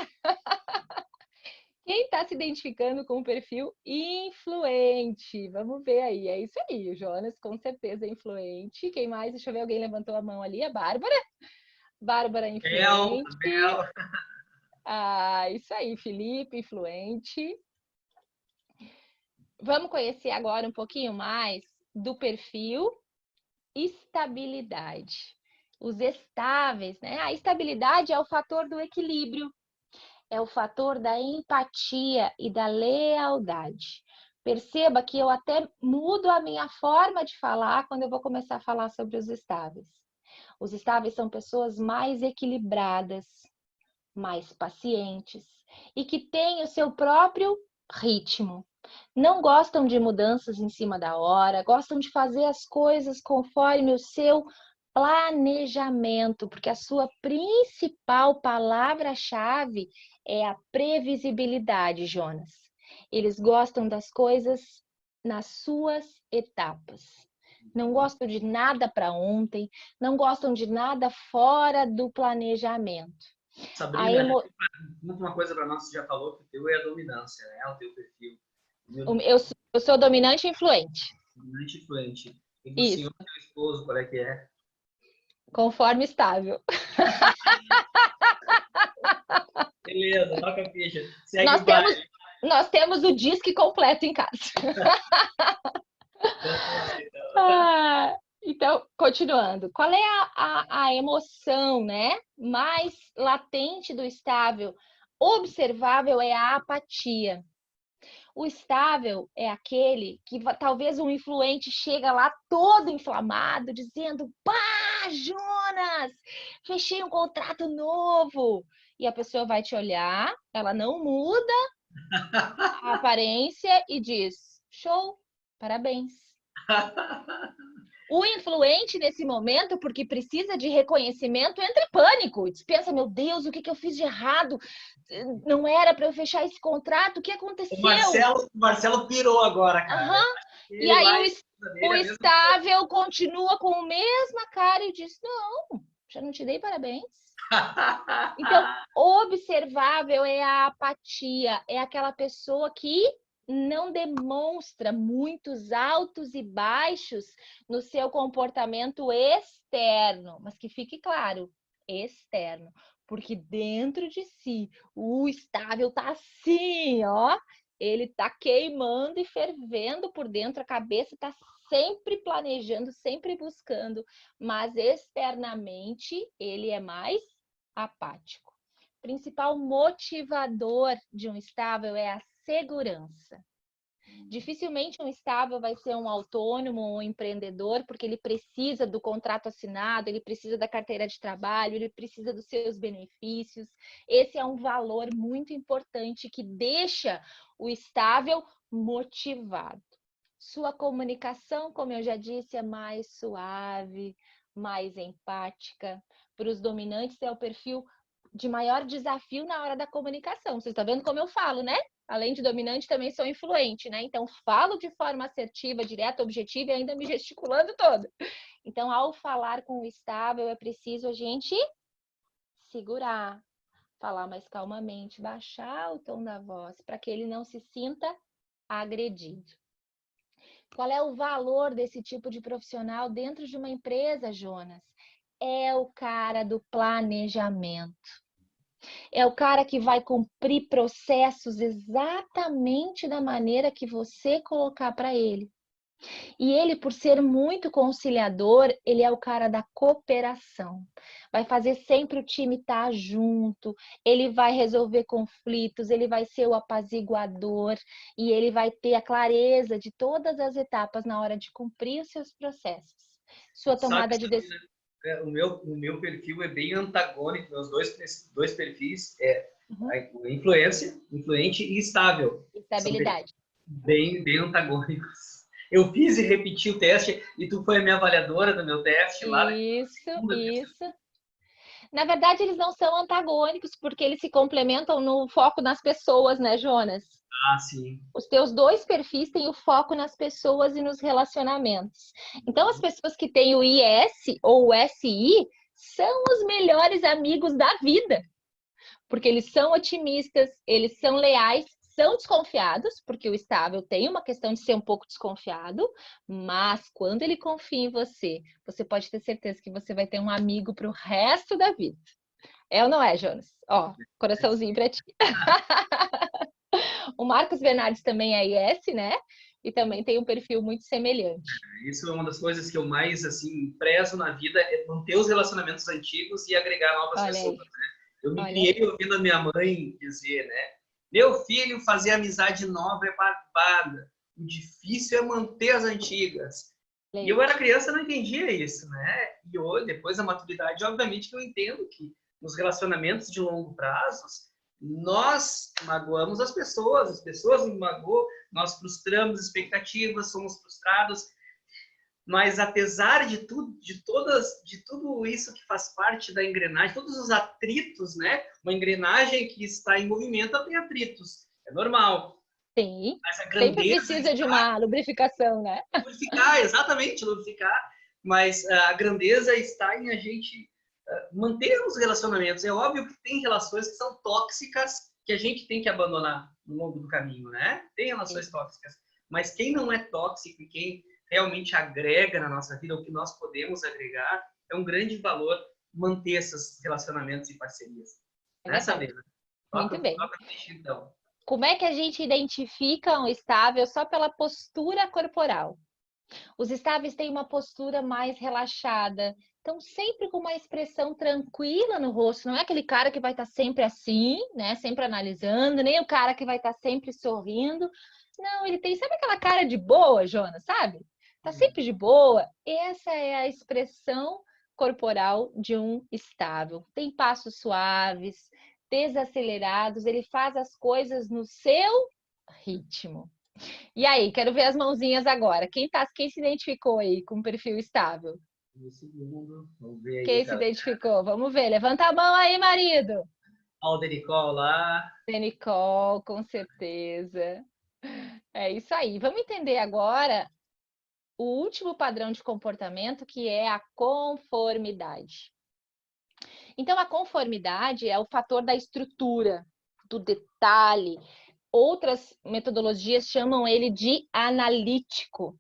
Quem está se identificando com o perfil influente? Vamos ver aí. É isso aí, o Jonas com certeza é influente. Quem mais? Deixa eu ver, alguém levantou a mão ali. A Bárbara. Bárbara influente. Bel. Ah, isso aí, Felipe influente. Vamos conhecer agora um pouquinho mais do perfil estabilidade. Os estáveis, né? A estabilidade é o fator do equilíbrio. É o fator da empatia e da lealdade. Perceba que eu até mudo a minha forma de falar quando eu vou começar a falar sobre os estáveis. Os estáveis são pessoas mais equilibradas, mais pacientes e que têm o seu próprio ritmo. Não gostam de mudanças em cima da hora, gostam de fazer as coisas conforme o seu planejamento, porque a sua principal palavra-chave é a previsibilidade, Jonas. Eles gostam das coisas nas suas etapas. Não gostam de nada para ontem, não gostam de nada fora do planejamento. Sabrina, conta uma coisa para nós, você já falou que o teu é a dominância, né? O teu perfil. Eu sou dominante e influente. Dominante e influente. E do Isso. senhor, teu esposo, qual é que é? Conforme estável. Beleza, toca a ficha. Segue o baile. Nós temos o disque completo em casa. Então, continuando. Qual é a emoção, né, mais latente do estável? Observável é a apatia. O estável é aquele que talvez um influente chega lá todo inflamado, dizendo: pá, Jonas, fechei um contrato novo. E a pessoa vai te olhar, ela não muda a aparência e diz: show, parabéns. O influente nesse momento, porque precisa de reconhecimento, entra em pânico. Pensa: meu Deus, o que eu fiz de errado? Não era para eu fechar esse contrato, o que aconteceu? O Marcelo pirou agora, cara. E aí o estável continua com a mesma cara e diz: não, já não te dei parabéns. Então, observável é a apatia, é aquela pessoa que não demonstra muitos altos e baixos no seu comportamento externo, mas que fique claro, externo, porque dentro de si o estável tá assim, ó, ele tá queimando e fervendo por dentro, a cabeça tá sempre planejando, sempre buscando, mas externamente ele é mais apático. O principal motivador de um estável é a segurança. Dificilmente um estável vai ser um autônomo ou um empreendedor, porque ele precisa do contrato assinado, ele precisa da carteira de trabalho, ele precisa dos seus benefícios. Esse é um valor muito importante que deixa o estável motivado. Sua comunicação, como eu já disse, é mais suave, mais empática. Para os dominantes é o perfil de maior desafio na hora da comunicação. Vocês estão vendo como eu falo, né? Além de dominante, também sou influente, né? Então, falo de forma assertiva, direta, objetiva e ainda me gesticulando todo. Então, ao falar com o estável, é preciso a gente segurar, falar mais calmamente, baixar o tom da voz, para que ele não se sinta agredido. Qual é o valor desse tipo de profissional dentro de uma empresa, Jonas? É o cara do planejamento. É o cara que vai cumprir processos exatamente da maneira que você colocar para ele. E ele, por ser muito conciliador, ele é o cara da cooperação. Vai fazer sempre o time estar junto, ele vai resolver conflitos, ele vai ser o apaziguador e ele vai ter a clareza de todas as etapas na hora de cumprir os seus processos. Sua tomada de decisão. O meu perfil é bem antagônico, meus dois perfis é influente e estável. Estabilidade. Bem antagônicos. Eu fiz e repeti o teste e tu foi a minha avaliadora do meu teste lá. Isso. Na verdade, eles não são antagônicos, porque eles se complementam no foco nas pessoas, né, Jonas? Ah, sim. Os teus dois perfis têm o foco nas pessoas e nos relacionamentos. Então, as pessoas que têm o IS ou o SI são os melhores amigos da vida. Porque eles são otimistas, eles são leais, são desconfiados, porque o estável tem uma questão de ser um pouco desconfiado, mas quando ele confia em você, você pode ter certeza que você vai ter um amigo para o resto da vida. É ou não é, Jonas? Ó, coraçãozinho para ti. O Marcos Bernardes também é IS, né? E também tem um perfil muito semelhante. Isso é uma das coisas que eu mais, assim, prezo na vida, é manter os relacionamentos antigos e agregar novas Olha pessoas, aí. né? Eu me Olha criei aí. ouvindo a minha mãe dizer, né? Meu filho, fazer amizade nova é barbada. O difícil é manter as antigas. E eu era criança e não entendia isso, né? E hoje, depois da maturidade, obviamente que eu entendo que nos relacionamentos de longo prazo, nós magoamos as pessoas nos magoam, nós frustramos expectativas, somos frustrados, mas apesar de tudo, de tudo isso que faz parte da engrenagem, todos os atritos, né? Uma engrenagem que está em movimento tem atritos, é normal. Sim. Mas a Sempre grandeza precisa de uma lubrificação, né? lubrificar, exatamente, lubrificar. Mas a grandeza está em a gente manter os relacionamentos. É óbvio que tem relações que são tóxicas que a gente tem que abandonar no longo do caminho, né? Tem relações tóxicas. Mas quem não é tóxico e quem realmente agrega na nossa vida, o que nós podemos agregar, é um grande valor manter esses relacionamentos e parcerias. Nessa mesa. Muito bem. Toca ficha, então. Como é que a gente identifica um estável só pela postura corporal? Os estáveis têm uma postura mais relaxada, estão sempre com uma expressão tranquila no rosto. Não é aquele cara que vai estar sempre assim, né? Sempre analisando, nem o cara que vai estar sempre sorrindo. Não, ele tem, sabe aquela cara de boa, Jonas, sabe? Tá sempre de boa. Essa é a expressão corporal de um estável. Tem passos suaves, desacelerados, ele faz as coisas no seu ritmo. E aí, quero ver as mãozinhas agora. Quem se identificou aí com perfil estável? Um segundo, vamos ver aí. Quem se identificou? Vamos ver. Levanta a mão aí, marido. Olha o Dericol lá. Nicole, com certeza. É isso aí. Vamos entender agora o último padrão de comportamento, que é a conformidade. Então, a conformidade é o fator da estrutura, do detalhe. Outras metodologias chamam ele de analítico.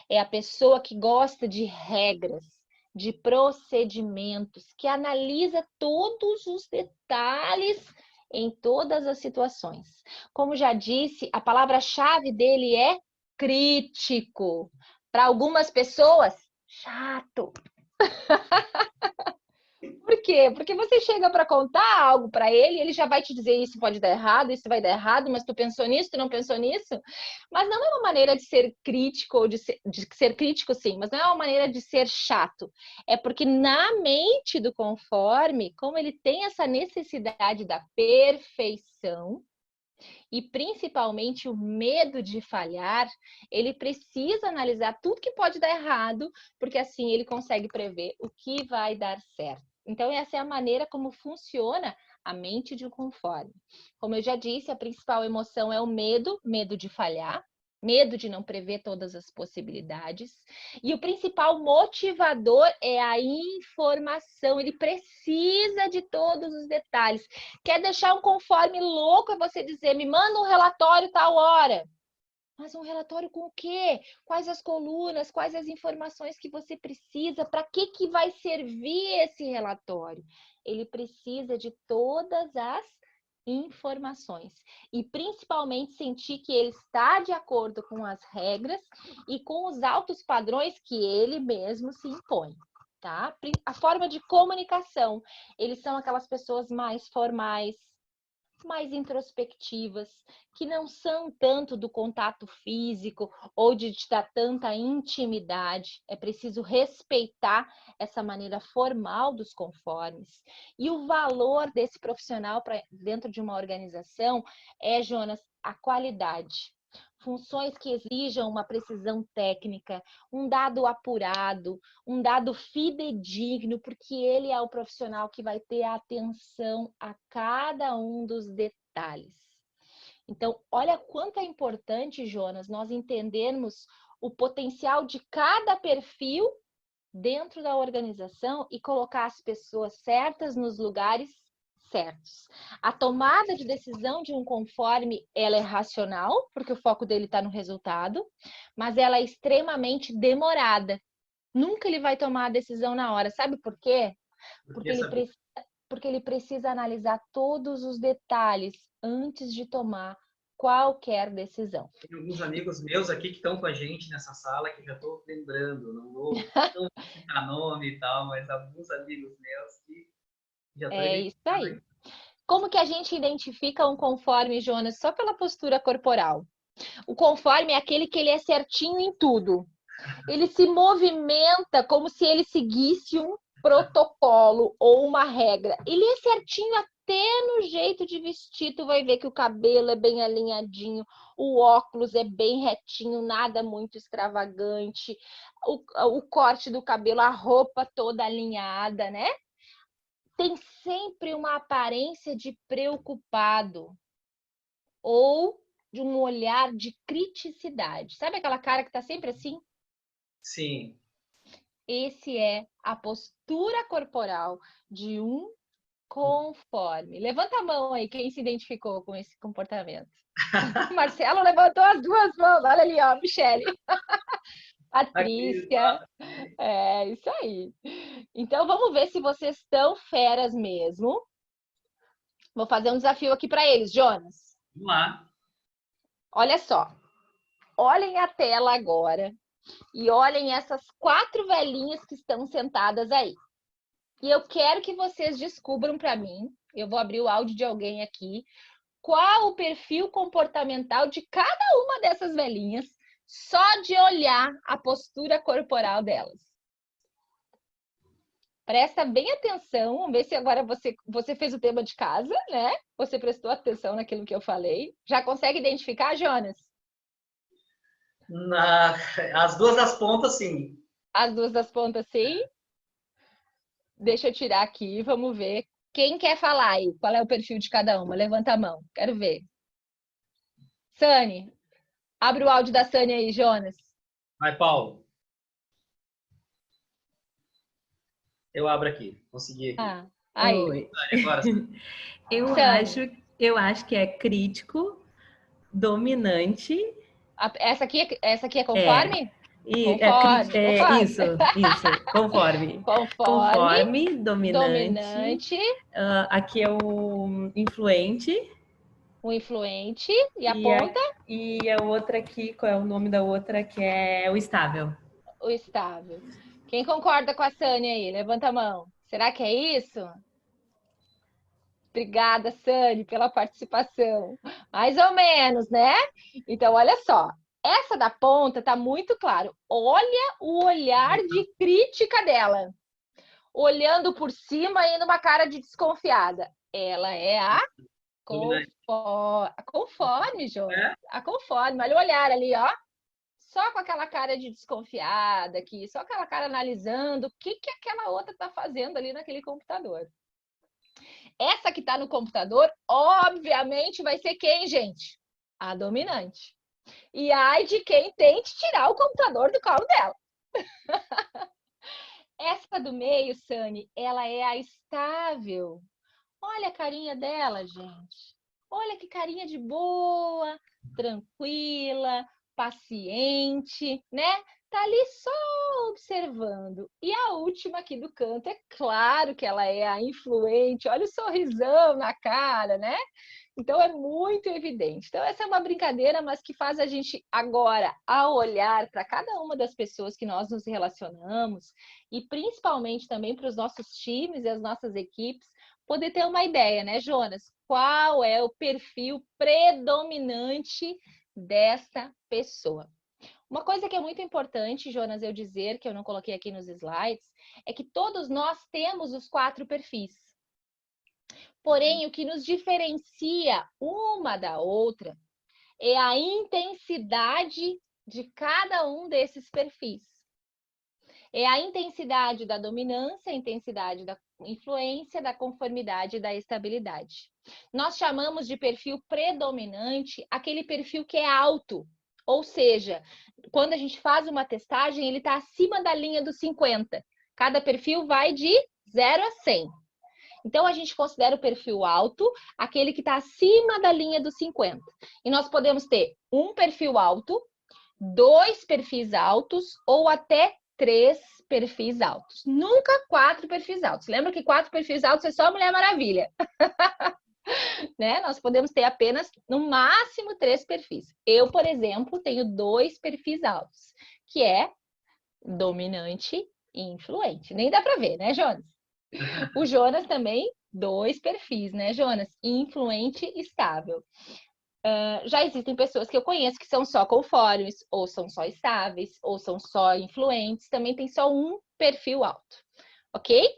É a pessoa que gosta de regras, de procedimentos, que analisa todos os detalhes em todas as situações. Como já disse, a palavra-chave dele é crítico. Para algumas pessoas, chato. Por quê? Porque você chega para contar algo para ele, ele já vai te dizer isso pode dar errado, isso vai dar errado, mas tu pensou nisso, tu não pensou nisso? Mas não é uma maneira de ser crítico, ou de ser crítico sim, mas não é uma maneira de ser chato. É porque na mente do conforme, como ele tem essa necessidade da perfeição, e principalmente o medo de falhar, ele precisa analisar tudo que pode dar errado, porque assim ele consegue prever o que vai dar certo. Então, essa é a maneira como funciona a mente de um conforme. Como eu já disse, a principal emoção é o medo, medo de falhar, medo de não prever todas as possibilidades. E o principal motivador é a informação. Ele precisa de todos os detalhes. Quer deixar um conforme louco é você dizer, me manda um relatório tal hora. Mas um relatório com o quê? Quais as colunas? Quais as informações que você precisa? Para que vai servir esse relatório? Ele precisa de todas as informações e principalmente sentir que ele está de acordo com as regras e com os altos padrões que ele mesmo se impõe, tá? A forma de comunicação, eles são aquelas pessoas mais formais, mais introspectivas, que não são tanto do contato físico ou de te dar tanta intimidade. É preciso respeitar essa maneira formal dos conformes. E o valor desse profissional dentro de uma organização é, Jonas, a qualidade. Funções que exijam uma precisão técnica, um dado apurado, um dado fidedigno, porque ele é o profissional que vai ter atenção a cada um dos detalhes. Então, olha quanto é importante, Jonas, nós entendermos o potencial de cada perfil dentro da organização e colocar as pessoas certas nos lugares certos. A tomada de decisão de um conforme, ela é racional, porque o foco dele está no resultado, mas ela é extremamente demorada. Nunca ele vai tomar a decisão na hora. Sabe por quê? Porque ele precisa analisar todos os detalhes antes de tomar qualquer decisão. Tem alguns amigos meus aqui que estão com a gente nessa sala que já estou lembrando, não vou citar nome e tal, mas alguns amigos meus que já estão É isso aí. Como que a gente identifica um conforme, Jonas? Só pela postura corporal. O conforme é aquele que ele é certinho em tudo. Ele se movimenta como se ele seguisse um protocolo ou uma regra. Ele é certinho até no jeito de vestir. Tu vai ver que o cabelo é bem alinhadinho, o óculos é bem retinho, nada muito extravagante, o corte do cabelo, a roupa toda alinhada, né? Tem sempre uma aparência de preocupado ou de um olhar de criticidade. Sabe aquela cara que tá sempre assim? Sim. Esse é a postura corporal de um conforme. Levanta a mão aí, quem se identificou com esse comportamento. Marcelo levantou as duas mãos. Olha ali, ó, Michele. Patrícia. É, isso aí. Então, vamos ver se vocês estão feras mesmo. Vou fazer um desafio aqui para eles, Jonas. Vamos lá. Olha só. Olhem a tela agora e olhem essas 4 velhinhas que estão sentadas aí. E eu quero que vocês descubram para mim, eu vou abrir o áudio de alguém aqui, qual o perfil comportamental de cada uma dessas velhinhas, só de olhar a postura corporal delas. Presta bem atenção, vamos ver se agora você fez o tema de casa, né? Você prestou atenção naquilo que eu falei. Já consegue identificar, Jonas? As duas das pontas, sim. As duas das pontas, sim? Deixa eu tirar aqui, vamos ver. Quem quer falar aí? Qual é o perfil de cada uma? Levanta a mão, quero ver. Sani, abre o áudio da Sani aí, Jonas. Vai, Paulo. Eu abro aqui, consegui aqui. Aí. Oi. Agora sim. Eu acho que é crítico, dominante. Essa aqui é conforme? Conforme. Isso, conforme. Conforme, dominante. Aqui é o influente. O influente. E a ponta? E a outra aqui, qual é o nome da outra? Que é o estável. O estável. Quem concorda com a Sani aí? Levanta a mão. Será que é isso? Obrigada, Sani, pela participação. Mais ou menos, né? Então, olha só. Essa da ponta tá muito claro. Olha o olhar de crítica dela. Olhando por cima e numa cara de desconfiada. Ela é a conforme, Jonas. A conforme. Olha o olhar ali, ó. Só com aquela cara de desconfiada aqui. Só aquela cara analisando o que aquela outra tá fazendo ali naquele computador. Essa que tá no computador, obviamente, vai ser quem, gente? A dominante. E ai de quem tente tirar o computador do colo dela. Essa do meio, Sani, ela é a estável. Olha a carinha dela, gente. Olha que carinha de boa, tranquila, paciente, né? Tá ali só observando. E a última aqui do canto, é claro que ela é a influente. Olha o sorrisão na cara, né? Então, é muito evidente. Então, essa é uma brincadeira, mas que faz a gente agora, ao olhar para cada uma das pessoas que nós nos relacionamos, e principalmente também para os nossos times e as nossas equipes, poder ter uma ideia, né, Jonas? Qual é o perfil predominante dessa pessoa? Uma coisa que é muito importante, Jonas, eu dizer, que eu não coloquei aqui nos slides, é que todos nós temos os 4 perfis. Porém, o que nos diferencia uma da outra é a intensidade de cada um desses perfis. É a intensidade da dominância, a intensidade da influência, da conformidade e da estabilidade. Nós chamamos de perfil predominante aquele perfil que é alto, ou seja, quando a gente faz uma testagem, ele está acima da linha dos 50. Cada perfil vai de 0 a 100. Então, a gente considera o perfil alto aquele que está acima da linha dos 50. E nós podemos ter um perfil alto, 2 perfis altos ou até 3 perfis altos. Nunca 4 perfis altos. Lembra que 4 perfis altos é só Mulher Maravilha. Né? Nós podemos ter apenas, no máximo, 3 perfis. Eu, por exemplo, tenho 2 perfis altos, que é dominante e influente. Nem dá para ver, né, Jonas? O Jonas também, 2 perfis, né, Jonas? Influente e estável. Já existem pessoas que eu conheço que são só conformes, ou são só estáveis, ou são só influentes. Também tem só um perfil alto. Ok?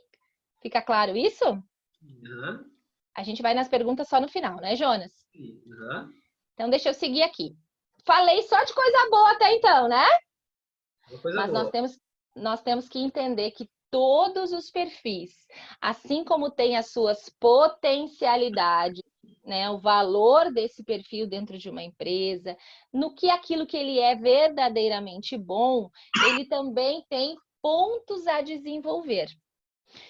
Fica claro isso? Uhum. A gente vai nas perguntas só no final, né, Jonas? Uhum. Então, deixa eu seguir aqui. Falei só de coisa boa até então, né? Coisa Mas boa. nós temos que entender que todos os perfis, assim como tem as suas potencialidades, né, o valor desse perfil dentro de uma empresa, no que aquilo que ele é verdadeiramente bom, ele também tem pontos a desenvolver.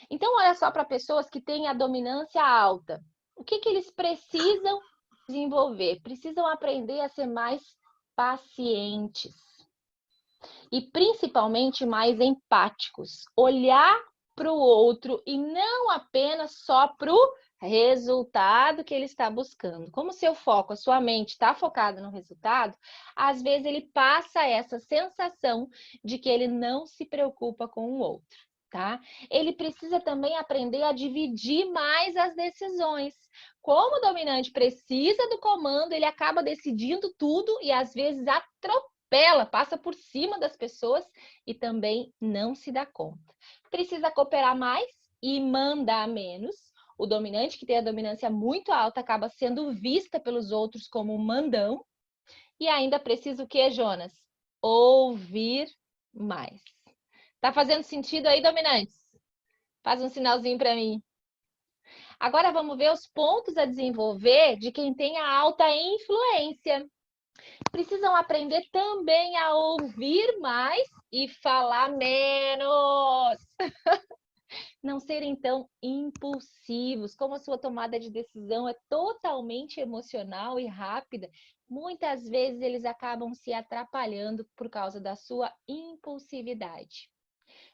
Então, olha só para pessoas que têm a dominância alta. O que eles precisam desenvolver? Precisam aprender a ser mais pacientes. E principalmente mais empáticos. Olhar para o outro e não apenas só para o resultado que ele está buscando. Como seu foco, a sua mente está focada no resultado, às vezes ele passa essa sensação de que ele não se preocupa com o outro. Tá? Ele precisa também aprender a dividir mais as decisões. Como o dominante precisa do comando, ele acaba decidindo tudo e às vezes atropela, passa por cima das pessoas e também não se dá conta. Precisa cooperar mais e mandar menos. O dominante que tem a dominância muito alta acaba sendo vista pelos outros como um mandão. E ainda precisa o quê, Jonas? Ouvir mais. Tá fazendo sentido aí, dominantes? Faz um sinalzinho para mim. Agora vamos ver os pontos a desenvolver de quem tem a alta influência. Precisam aprender também a ouvir mais e falar menos. Não serem tão impulsivos. Como a sua tomada de decisão é totalmente emocional e rápida, muitas vezes eles acabam se atrapalhando por causa da sua impulsividade.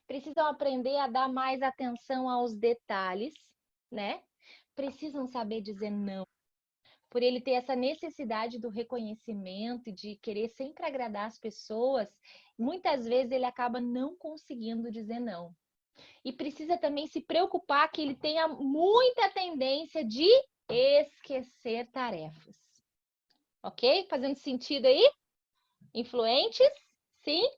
Precisam aprender a dar mais atenção aos detalhes, né? Precisam saber dizer não. Por ele ter essa necessidade do reconhecimento e de querer sempre agradar as pessoas, muitas vezes ele acaba não conseguindo dizer não. E precisa também se preocupar que ele tenha muita tendência de esquecer tarefas. Ok? Fazendo sentido aí? Influentes? Sim?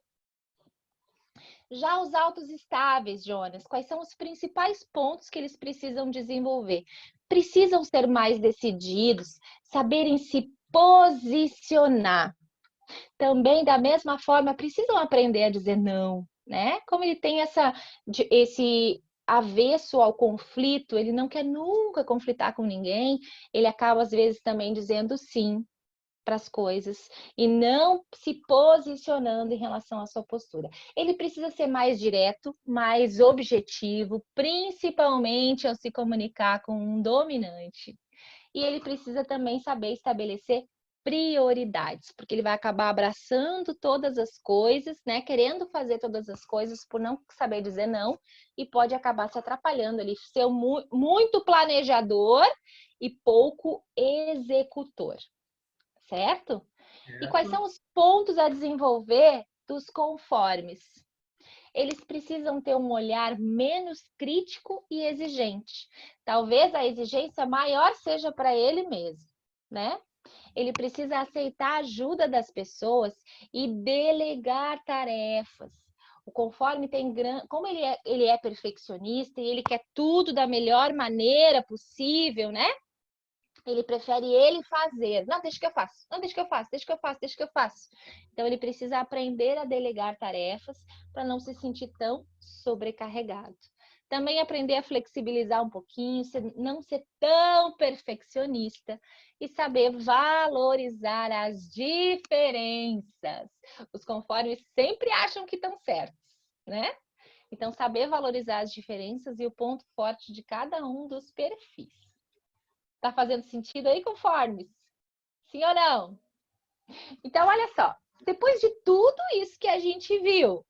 Já os altos estáveis, Jonas, quais são os principais pontos que eles precisam desenvolver? Precisam ser mais decididos, saberem se posicionar. Também, da mesma forma, precisam aprender a dizer não, né? Como ele tem esse avesso ao conflito, ele não quer nunca conflitar com ninguém, ele acaba, às vezes, também dizendo sim para as coisas e não se posicionando em relação à sua postura. Ele precisa ser mais direto, mais objetivo, principalmente ao se comunicar com um dominante. E ele precisa também saber estabelecer prioridades, porque ele vai acabar abraçando todas as coisas, né? Querendo fazer todas as coisas por não saber dizer não e pode acabar se atrapalhando ali, ser muito planejador e pouco executor. Certo? E quais são os pontos a desenvolver dos conformes? Eles precisam ter um olhar menos crítico e exigente. Talvez a exigência maior seja para ele mesmo, né? Ele precisa aceitar a ajuda das pessoas e delegar tarefas. O conforme tem como ele é perfeccionista e ele quer tudo da melhor maneira possível, né? Ele prefere ele fazer. Não, deixa que eu faço. Não, deixa que eu faço, deixa que eu faço, deixa que eu faço. Então, ele precisa aprender a delegar tarefas para não se sentir tão sobrecarregado. Também aprender a flexibilizar um pouquinho, não ser tão perfeccionista e saber valorizar as diferenças. Os conformes sempre acham que estão certos, né? Então, saber valorizar as diferenças e o ponto forte de cada um dos perfis. Tá fazendo sentido aí, conformes? Sim ou não? Então, olha só. Depois de tudo isso que a gente viu,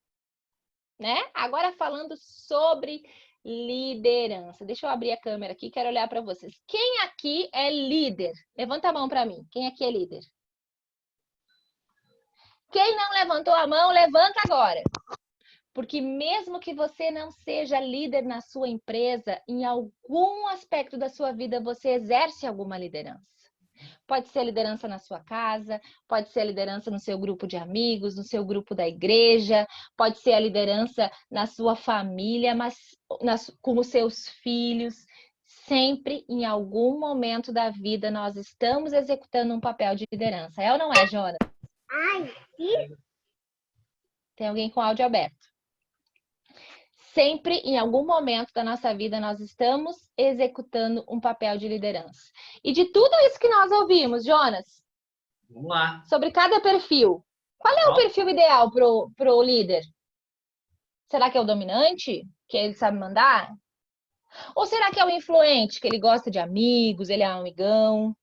né? Agora falando sobre liderança. Deixa eu abrir a câmera aqui, quero olhar para vocês. Quem aqui é líder? Levanta a mão para mim. Quem aqui é líder? Quem não levantou a mão, levanta agora. Porque mesmo que você não seja líder na sua empresa, em algum aspecto da sua vida você exerce alguma liderança. Pode ser a liderança na sua casa, pode ser a liderança no seu grupo de amigos, no seu grupo da igreja, pode ser a liderança na sua família, mas com os seus filhos. Sempre, em algum momento da vida, nós estamos executando um papel de liderança. É ou não é, Jonas? Tem alguém com áudio aberto. Sempre, em algum momento da nossa vida, nós estamos executando um papel de liderança. E de tudo isso que nós ouvimos, Jonas, Vamos lá. sobre cada perfil, qual é o perfil ideal pro líder? Será que é o dominante, que ele sabe mandar? Ou será que é o influente, que ele gosta de amigos, ele é um amigão?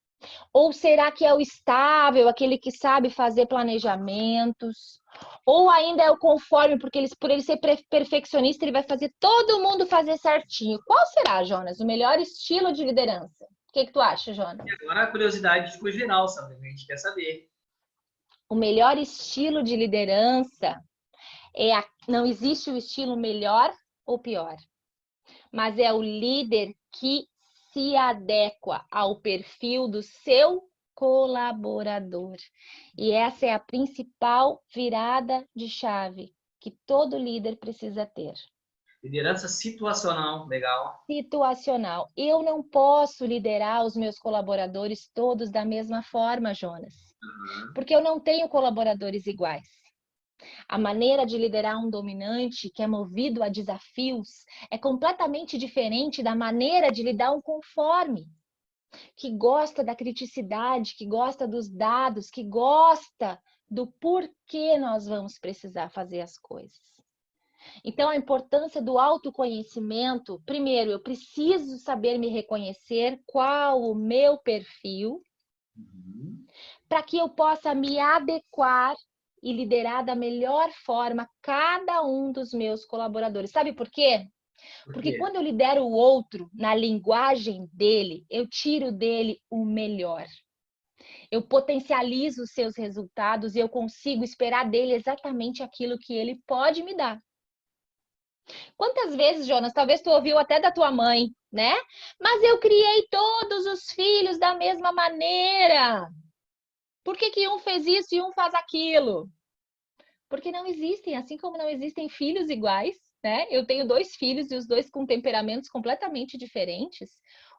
Ou será que é o estável, aquele que sabe fazer planejamentos? Ou ainda é o conforme, porque por ele ser perfeccionista, ele vai fazer todo mundo fazer certinho. Qual será, Jonas, o melhor estilo de liderança? O que tu acha, Jonas? E agora a curiosidade ficou geral, sabe? A gente quer saber. O melhor estilo de liderança não existe o estilo melhor ou pior, mas é o líder que se adequa ao perfil do seu colaborador. E essa é a principal virada de chave que todo líder precisa ter. Liderança situacional, legal. Situacional. Eu não posso liderar os meus colaboradores todos da mesma forma, Jonas, porque eu não tenho colaboradores iguais. A maneira de liderar um dominante que é movido a desafios é completamente diferente da maneira de lidar um conforme, que gosta da criticidade, que gosta dos dados, que gosta do porquê nós vamos precisar fazer as coisas. Então, a importância do autoconhecimento, primeiro, eu preciso saber me reconhecer qual o meu perfil, para que eu possa me adequar e liderar da melhor forma cada um dos meus colaboradores. Sabe por quê? Porque quando eu lidero o outro na linguagem dele, eu tiro dele o melhor. Eu potencializo os seus resultados e eu consigo esperar dele exatamente aquilo que ele pode me dar. Quantas vezes, Jonas, talvez tu ouviu até da tua mãe, né? Mas eu criei todos os filhos da mesma maneira. Por que um fez isso e um faz aquilo? Porque não existem, assim como não existem filhos iguais, né? Eu tenho 2 filhos e os 2 com temperamentos completamente diferentes.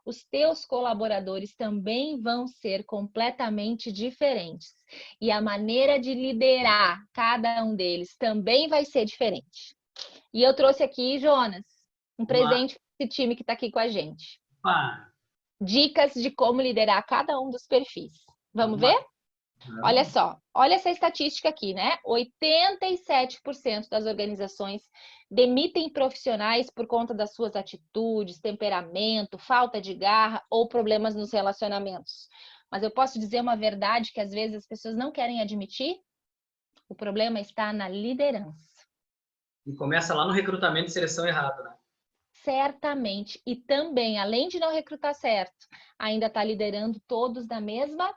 Os teus colaboradores também vão ser completamente diferentes. E a maneira de liderar cada um deles também vai ser diferente. E eu trouxe aqui, Jonas, um presente para esse time que está aqui com a gente. Dicas de como liderar cada um dos perfis. Vamos ver? Olha só, olha essa estatística aqui, né? 87% das organizações demitem profissionais por conta das suas atitudes, temperamento, falta de garra ou problemas nos relacionamentos. Mas eu posso dizer uma verdade que às vezes as pessoas não querem admitir? O problema está na liderança. E começa lá no recrutamento e seleção errado, né? Certamente. E também, além de não recrutar certo, ainda está liderando todos da mesma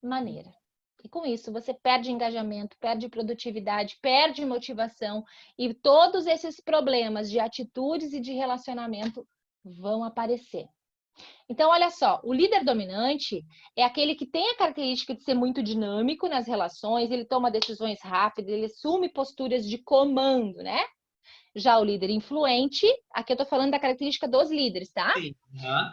maneira. E com isso, você perde engajamento, perde produtividade, perde motivação e todos esses problemas de atitudes e de relacionamento vão aparecer. Então, olha só, o líder dominante é aquele que tem a característica de ser muito dinâmico nas relações, ele toma decisões rápidas, ele assume posturas de comando, né? Já o líder influente, aqui eu tô falando da característica dos líderes, tá? Sim.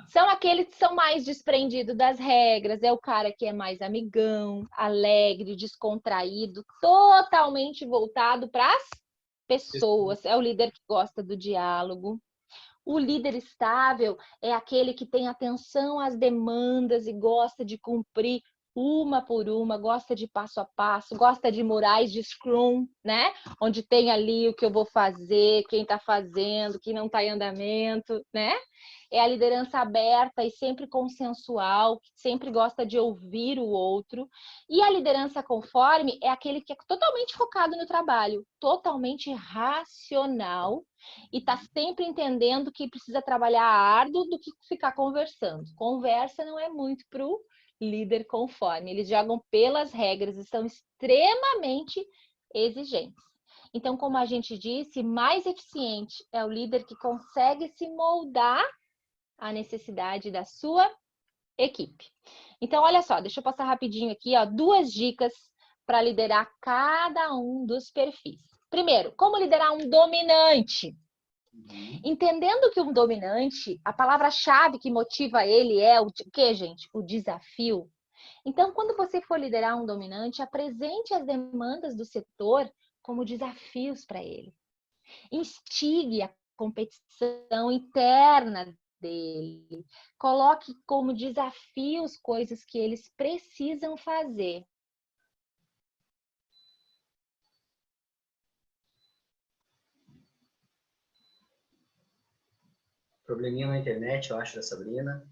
São aqueles que são mais desprendidos das regras, é o cara que é mais amigão, alegre, descontraído, totalmente voltado para as pessoas. É o líder que gosta do diálogo. O líder estável é aquele que tem atenção às demandas e gosta de cumprir uma por uma, gosta de passo a passo, gosta de murais de Scrum, né? Onde tem ali o que eu vou fazer, quem está fazendo, quem não está em andamento, né? É a liderança aberta e sempre consensual, que sempre gosta de ouvir o outro. E a liderança conforme é aquele que é totalmente focado no trabalho, totalmente racional e está sempre entendendo que precisa trabalhar árduo do que ficar conversando. Conversa não é muito para o líder conforme. Eles jogam pelas regras e são extremamente exigentes. Então, como a gente disse, mais eficiente é o líder que consegue se moldar à necessidade da sua equipe. Então, olha só, deixa eu passar rapidinho aqui, ó, 2 dicas para liderar cada um dos perfis. Primeiro, como liderar um dominante? Entendendo que um dominante, a palavra-chave que motiva ele é o quê, gente? O desafio. Então, quando você for liderar um dominante, apresente as demandas do setor como desafios para ele. Instigue a competição interna dele. Coloque como desafios coisas que eles precisam fazer. Probleminha na internet, eu acho, da Sabrina.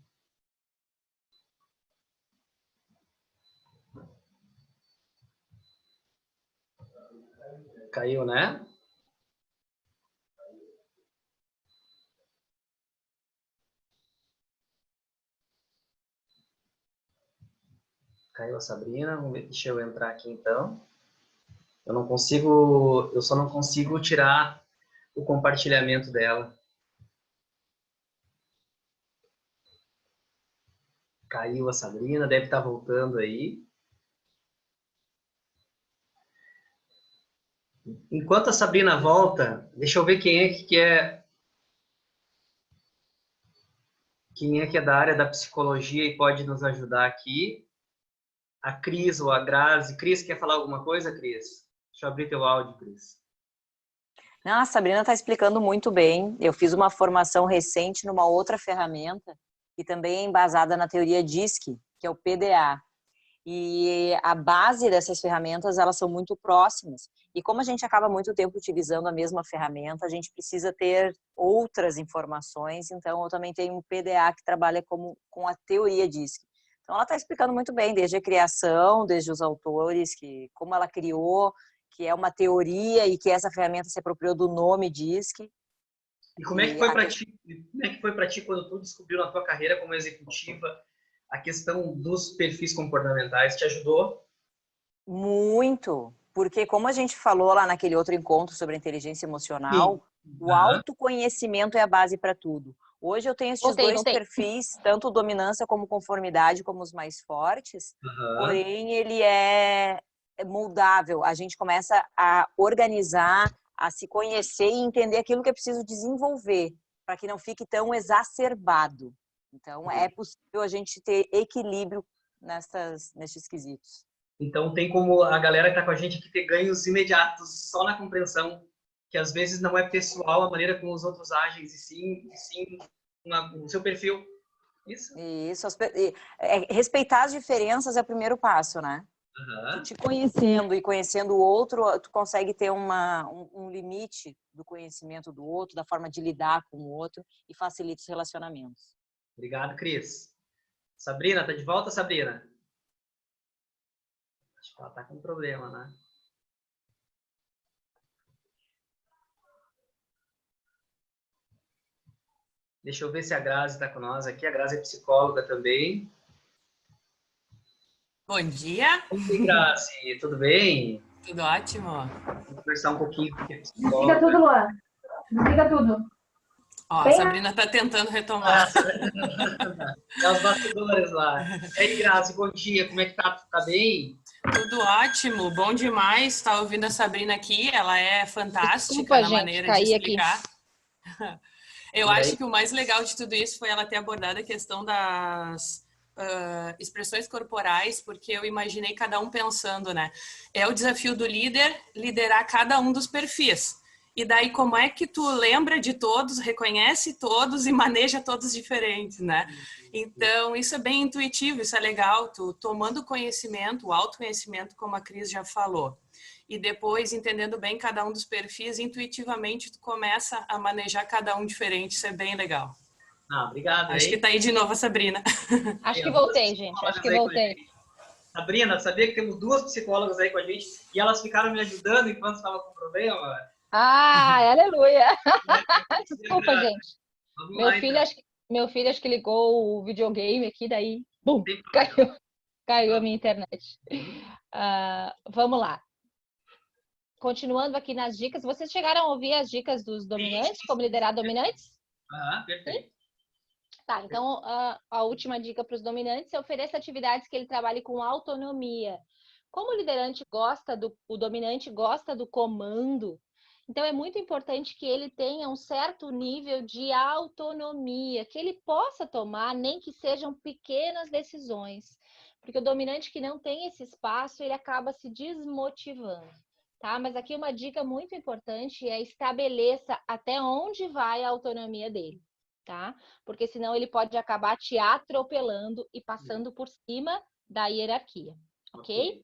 Caiu, né? Caiu a Sabrina. Vamos ver, deixa eu entrar aqui então. Eu só não consigo tirar o compartilhamento dela. Caiu a Sabrina, deve estar voltando aí. Enquanto a Sabrina volta, deixa eu ver quem é que é da área da psicologia e pode nos ajudar aqui. A Cris ou a Grazi. Cris, quer falar alguma coisa, Cris? Deixa eu abrir teu áudio, Cris. Não, a Sabrina está explicando muito bem. Eu fiz uma formação recente numa outra ferramenta e também é embasada na teoria DISC, que é o PDA. E a base dessas ferramentas, elas são muito próximas. E como a gente acaba muito tempo utilizando a mesma ferramenta, a gente precisa ter outras informações. Então, eu também tenho um PDA que trabalha com a teoria DISC. Então, ela está explicando muito bem, desde a criação, desde os autores, como ela criou, que é uma teoria e que essa ferramenta se apropriou do nome DISC. E como é que foi para ti? Como é que foi para ti quando tu descobriu na tua carreira como executiva a questão dos perfis comportamentais? Te ajudou? Muito, porque como a gente falou lá naquele outro encontro sobre a inteligência emocional, o autoconhecimento é a base para tudo. Hoje eu tenho esses dois perfis, tanto dominância como conformidade, como os mais fortes, porém ele é moldável. A gente começa a organizar, a se conhecer e entender aquilo que é preciso desenvolver, para que não fique tão exacerbado. Então, é possível a gente ter equilíbrio nesses quesitos. Então, tem como a galera que está com a gente aqui ter ganhos imediatos só na compreensão, que às vezes não é pessoal a maneira como os outros agem, e sim o seu perfil. Isso? Isso. Respeitar as diferenças é o primeiro passo, né? Tu te conhecendo e conhecendo o outro, tu consegue ter um limite do conhecimento do outro, da forma de lidar com o outro e facilita os relacionamentos. Obrigado, Cris. Sabrina, tá de volta, Sabrina? Acho que ela tá com problema, né? Deixa eu ver se a Grazi está com nós aqui. A Grazi é psicóloga também. Bom dia. Oi, Grazi. Tudo bem? Tudo ótimo. Vamos conversar um pouquinho. Desliga tudo, Luan. Desliga tudo. Ó, a Sabrina está tentando retomar. É os bastidores lá. E aí, Grazi, bom dia. Como é que tá? Tá bem? Tudo ótimo. Bom demais estar ouvindo a Sabrina aqui. Ela é fantástica. Desculpa, na gente, maneira de explicar. Aqui. Eu acho que o mais legal de tudo isso foi ela ter abordado a questão das expressões corporais, porque eu imaginei cada um pensando, né? É o desafio do líder liderar cada um dos perfis. E daí, como é que tu lembra de todos, reconhece todos e maneja todos diferentes, né? Então, isso é bem intuitivo, isso é legal, tu tomando conhecimento, o autoconhecimento, como a Cris já falou. E depois, entendendo bem cada um dos perfis, intuitivamente tu começa a manejar cada um diferente, isso é bem legal. Obrigado. Acho que tá aí de novo a Sabrina. Acho que voltei, gente, acho que voltei. Sabrina, sabia que temos 2 psicólogas aí com a gente e elas ficaram me ajudando enquanto estava com problema? Aleluia! Desculpa, gente. Vamos Meu lá, filho, então. meu filho acho que ligou o videogame aqui, daí, bum, Tem problema. caiu a minha internet. Vamos lá. Continuando aqui nas dicas, vocês chegaram a ouvir as dicas dos dominantes, como liderar dominantes? Perfeito. Tá, então a última dica para os dominantes é ofereça atividades que ele trabalhe com autonomia. Como o dominante gosta do comando, então é muito importante que ele tenha um certo nível de autonomia, que ele possa tomar, nem que sejam pequenas decisões. Porque o dominante que não tem esse espaço, ele acaba se desmotivando. Tá? Mas aqui uma dica muito importante é estabeleça até onde vai a autonomia dele. Tá? Porque senão ele pode acabar te atropelando e passando por cima da hierarquia, ok?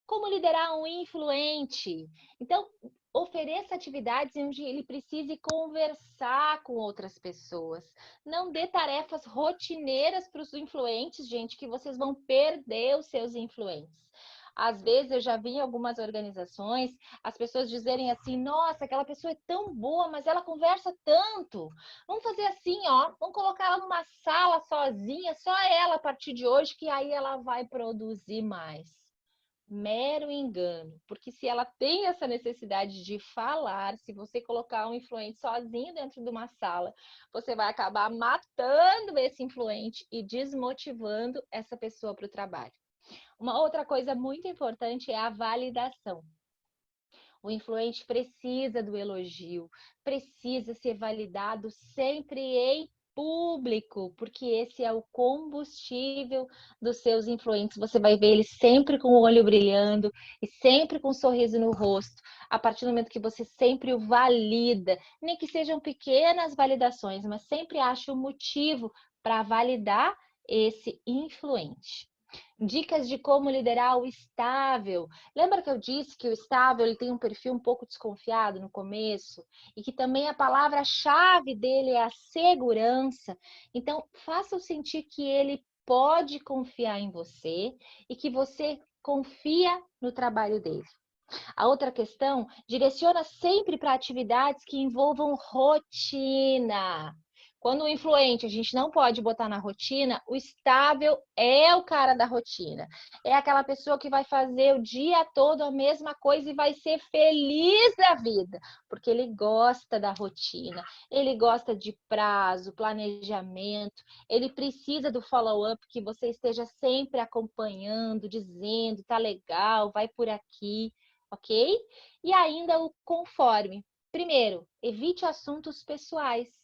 Como liderar um influente? Então, ofereça atividades onde ele precise conversar com outras pessoas. Não dê tarefas rotineiras para os influentes, gente, que vocês vão perder os seus influentes. Às vezes eu já vi em algumas organizações as pessoas dizerem assim, nossa, aquela pessoa é tão boa, mas ela conversa tanto. Vamos fazer assim, ó, vamos colocar ela numa sala sozinha, só ela a partir de hoje, que aí ela vai produzir mais. Mero engano, porque se ela tem essa necessidade de falar, se você colocar um influente sozinho dentro de uma sala, você vai acabar matando esse influente e desmotivando essa pessoa para o trabalho. Uma outra coisa muito importante é a validação. O influente precisa do elogio, precisa ser validado sempre em público, porque esse é o combustível dos seus influentes. Você vai ver eles sempre com o olho brilhando e sempre com um sorriso no rosto, a partir do momento que você sempre o valida, nem que sejam pequenas validações, mas sempre acha um motivo para validar esse influente. Dicas de como liderar o estável. Lembra que eu disse que o estável ele tem um perfil um pouco desconfiado no começo? E que também a palavra-chave dele é a segurança. Então, faça-o sentir que ele pode confiar em você e que você confia no trabalho dele. A outra questão, direciona sempre para atividades que envolvam rotina. Quando o influente a gente não pode botar na rotina, o estável é o cara da rotina. É aquela pessoa que vai fazer o dia todo a mesma coisa e vai ser feliz da vida, porque ele gosta da rotina, ele gosta de prazo, planejamento, ele precisa do follow-up, que você esteja sempre acompanhando, dizendo, tá legal, vai por aqui, ok? E ainda o conforme. Primeiro, evite assuntos pessoais.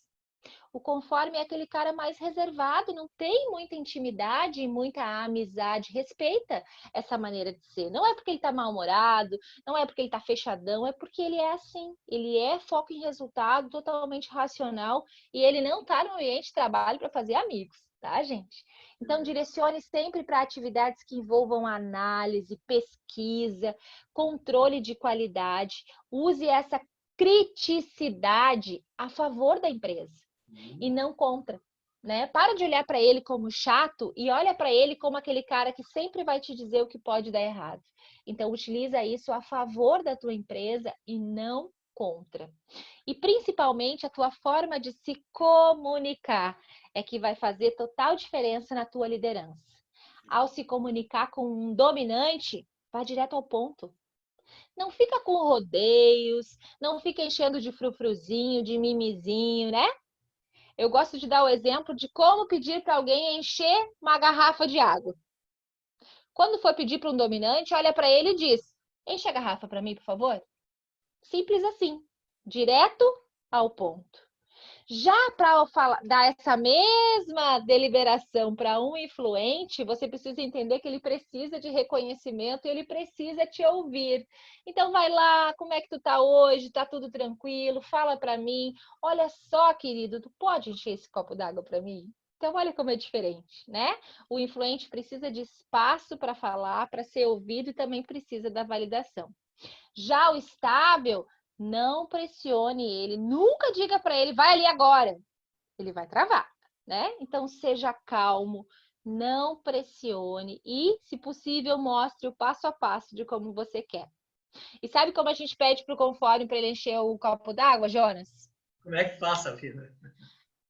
O conforme é aquele cara mais reservado, não tem muita intimidade, muita amizade, respeita essa maneira de ser. Não é porque ele tá mal-humorado, não é porque ele tá fechadão, é porque ele é assim. Ele é foco em resultado, totalmente racional, e ele não tá no ambiente de trabalho para fazer amigos, tá, gente? Então, direcione sempre para atividades que envolvam análise, pesquisa, controle de qualidade. Use essa criticidade a favor da empresa e não contra, né? Para de olhar para ele como chato e olha para ele como aquele cara que sempre vai te dizer o que pode dar errado. Então, utiliza isso a favor da tua empresa e não contra. E principalmente a tua forma de se comunicar é que vai fazer total diferença na tua liderança. Ao se comunicar com um dominante, vá direto ao ponto. Não fica com rodeios, não fica enchendo de frufruzinho, de mimizinho, né? Eu gosto de dar o exemplo de como pedir para alguém encher uma garrafa de água. Quando for pedir para um dominante, olha para ele e diz: enche a garrafa para mim, por favor. Simples assim, direto ao ponto. Já para dar essa mesma deliberação para um influente, você precisa entender que ele precisa de reconhecimento e ele precisa te ouvir. Então vai lá, como é que tu tá hoje? Tá tudo tranquilo? Fala para mim. Olha só, querido, tu pode encher esse copo d'água para mim? Então olha como é diferente, né? O influente precisa de espaço para falar, para ser ouvido e também precisa da validação. Já o estável, não pressione ele, nunca diga para ele, vai ali agora. Ele vai travar, né? Então, seja calmo, não pressione e, se possível, mostre o passo a passo de como você quer. E sabe como a gente pede para o conforme para ele encher o copo d'água, Jonas? Como é que faça a vida?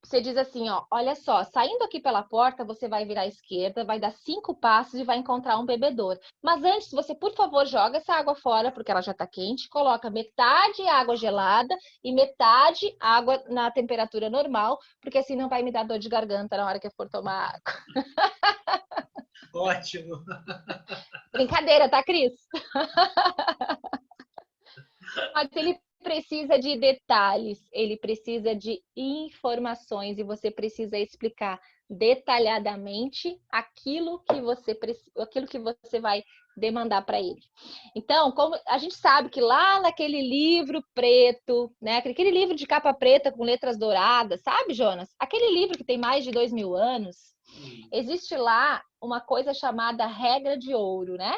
Você diz assim, ó, olha só, saindo aqui pela porta, você vai virar à esquerda, vai dar 5 passos e vai encontrar um bebedouro. Mas antes, você, por favor, joga essa água fora, porque ela já está quente, coloca metade água gelada e metade água na temperatura normal, porque assim não vai me dar dor de garganta na hora que eu for tomar água. Ótimo! Brincadeira, tá, Cris? Mas ele precisa de detalhes, ele precisa de informações e você precisa explicar detalhadamente aquilo que você vai demandar para ele. Então, como a gente sabe que lá naquele livro preto, né, aquele livro de capa preta com letras douradas, sabe, Jonas? Aquele livro que tem mais de 2000 anos, existe lá uma coisa chamada regra de ouro, né?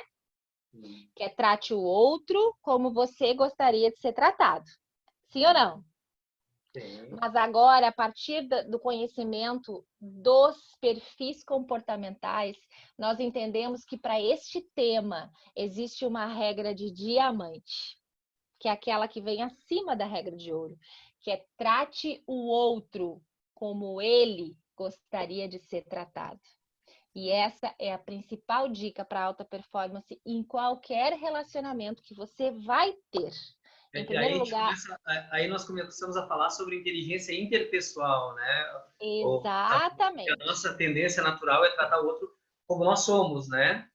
Que é trate o outro como você gostaria de ser tratado. Sim ou não? Sim. Mas agora, a partir do conhecimento dos perfis comportamentais, nós entendemos que para este tema existe uma regra de diamante, que é aquela que vem acima da regra de ouro, que é trate o outro como ele gostaria de ser tratado. E essa é a principal dica para alta performance em qualquer relacionamento que você vai ter. Em primeiro lugar, aí nós começamos a falar sobre inteligência interpessoal, né? exatamente. A nossa tendência natural é tratar o outro como nós somos, né?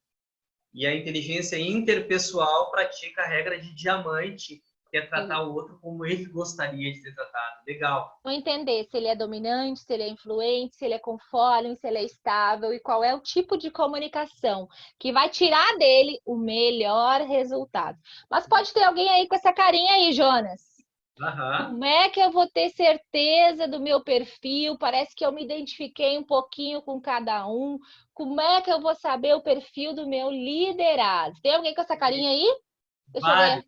E a inteligência interpessoal pratica a regra de diamante, que é tratar o outro como ele gostaria de ser tratado. Legal. Não entender se ele é dominante, se ele é influente, se ele é conforme, se ele é estável e qual é o tipo de comunicação que vai tirar dele o melhor resultado. Mas pode ter alguém aí com essa carinha aí, Jonas. Como é que eu vou ter certeza do meu perfil? Parece que eu me identifiquei um pouquinho com cada um. Como é que eu vou saber o perfil do meu liderado? Tem alguém com essa carinha aí? Deixa eu ver.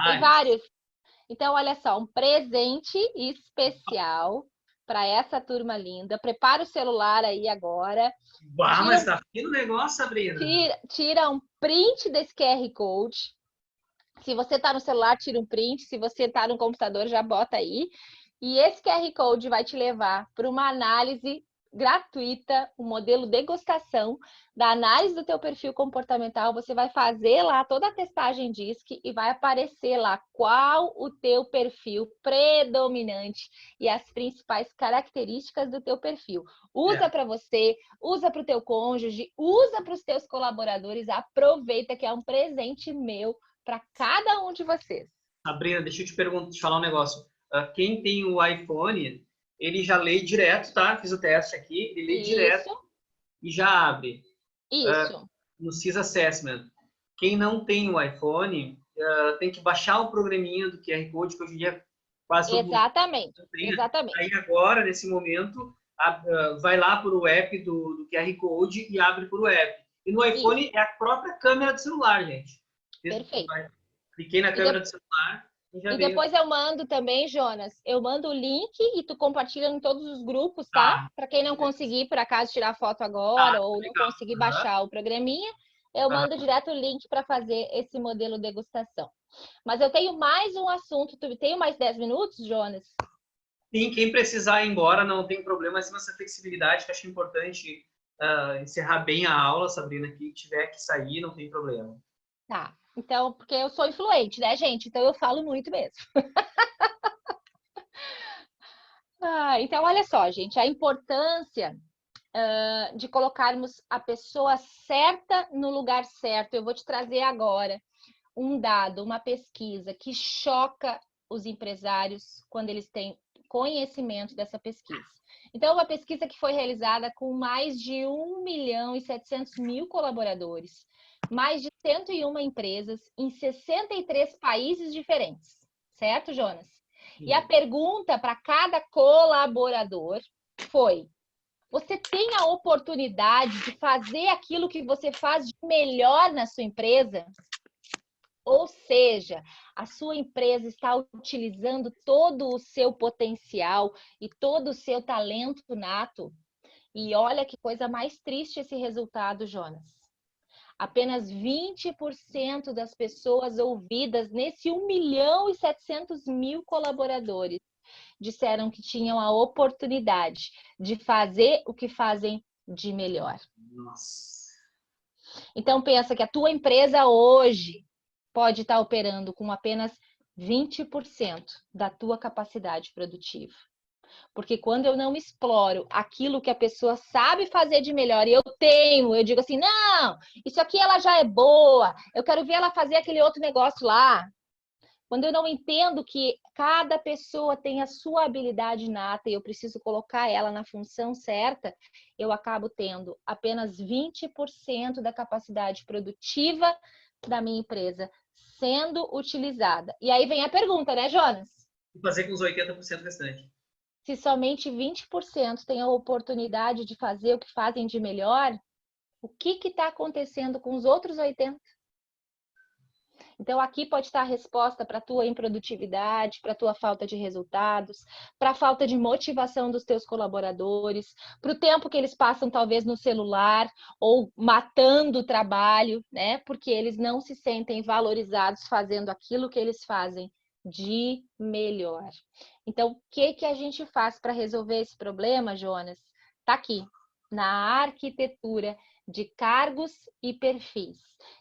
Tem vários. Então, olha só, um presente especial para essa turma linda. Prepara o celular aí agora. Mas tá fino o negócio, Sabrina. Tira um print desse QR Code. Se você está no celular, tira um print. Se você está no computador, já bota aí. E esse QR Code vai te levar para uma análise gratuita, um modelo degustação da análise do teu perfil comportamental. Você vai fazer lá toda a testagem DISC e vai aparecer lá qual o teu perfil predominante e as principais características do teu perfil. Usa para você, usa para o teu cônjuge, usa para os teus colaboradores. Aproveita que é um presente meu para cada um de vocês. Sabrina, deixa eu te falar um negócio. Quem tem o iPhone, ele já lê direto, tá? Fiz o teste aqui, ele lê direto e já abre. Isso. No CIS Assessment. Quem não tem o iPhone, tem que baixar o programinha do QR Code, que hoje em dia quase todo mundo tem. Exatamente. Aí agora, nesse momento, vai lá para o app do QR Code e abre por o app. E no iPhone é a própria câmera do celular, gente. Perfeito. Cliquei na câmera do celular e já veio. Depois eu mando também, Jonas, eu mando o link e tu compartilha em todos os grupos, tá? Para quem não conseguir, por acaso, tirar foto agora ou não conseguir baixar o programinha, eu mando direto o link para fazer esse modelo degustação. Mas eu tenho mais um assunto. Tu tem mais 10 minutos, Jonas? Sim, quem precisar ir embora não tem problema, mas essa flexibilidade que eu acho importante encerrar bem a aula, Sabrina, que tiver que sair, não tem problema. Tá. Então, porque eu sou influente, né, gente? Então eu falo muito mesmo. Então, olha só, gente, a importância de colocarmos a pessoa certa no lugar certo. Eu vou te trazer agora um dado, uma pesquisa que choca os empresários quando eles têm conhecimento dessa pesquisa. Então, uma pesquisa que foi realizada com mais de 1.700.000 colaboradores, mais de 101 empresas em 63 países diferentes. Certo, Jonas? E a pergunta para cada colaborador foi: você tem a oportunidade de fazer aquilo que você faz de melhor na sua empresa? Ou seja, a sua empresa está utilizando todo o seu potencial e todo o seu talento nato? E olha que coisa mais triste esse resultado, Jonas. Apenas 20% das pessoas ouvidas nesse 1.700.000 colaboradores disseram que tinham a oportunidade de fazer o que fazem de melhor. Nossa. Então pensa que a tua empresa hoje pode estar operando com apenas 20% da tua capacidade produtiva. Porque quando eu não exploro aquilo que a pessoa sabe fazer de melhor e eu digo assim, não, isso aqui ela já é boa, eu quero ver ela fazer aquele outro negócio lá. Quando eu não entendo que cada pessoa tem a sua habilidade inata e eu preciso colocar ela na função certa, eu acabo tendo apenas 20% da capacidade produtiva da minha empresa sendo utilizada. E aí vem a pergunta, né, Jonas? E fazer com os 80% restantes. Se somente 20% têm a oportunidade de fazer o que fazem de melhor, o que está acontecendo com os outros 80%? Então, aqui pode estar a resposta para a tua improdutividade, para a tua falta de resultados, para a falta de motivação dos teus colaboradores, para o tempo que eles passam talvez no celular ou matando o trabalho, né? Porque eles não se sentem valorizados fazendo aquilo que eles fazem de melhor. Então, o que a gente faz para resolver esse problema, Jonas? Está aqui, na arquitetura de cargos e perfis,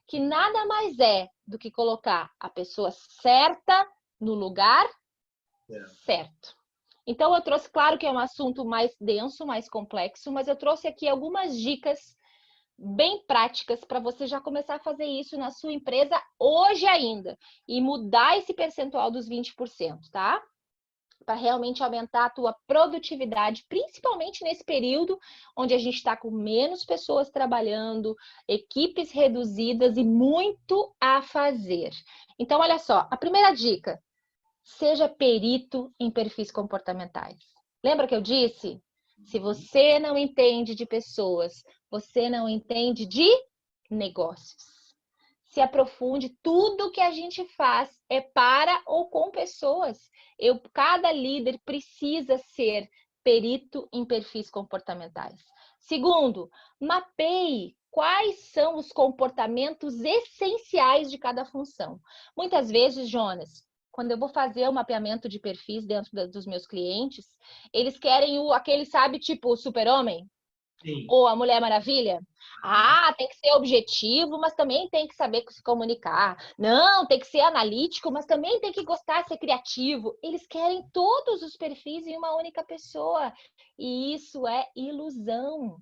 que nada mais é do que colocar a pessoa certa no lugar certo. Então, eu trouxe, claro que é um assunto mais denso, mais complexo, mas eu trouxe aqui algumas dicas bem práticas para você já começar a fazer isso na sua empresa hoje ainda e mudar esse percentual dos 20%, tá? Para realmente aumentar a tua produtividade, principalmente nesse período onde a gente está com menos pessoas trabalhando, equipes reduzidas e muito a fazer. Então, olha só, a primeira dica, seja perito em perfis comportamentais. Lembra que eu disse? Se você não entende de pessoas, você não entende de negócios. Se aprofunde, tudo que a gente faz é para ou com pessoas. Cada líder precisa ser perito em perfis comportamentais. Segundo, mapeie quais são os comportamentos essenciais de cada função. Muitas vezes, Jonas, quando eu vou fazer o mapeamento de perfis dentro dos meus clientes, eles querem aquele, sabe, tipo o super-homem? Sim. Ou a Mulher Maravilha? Tem que ser objetivo, mas também tem que saber se comunicar. Não, tem que ser analítico, mas também tem que gostar de ser criativo. Eles querem todos os perfis em uma única pessoa. E isso é ilusão.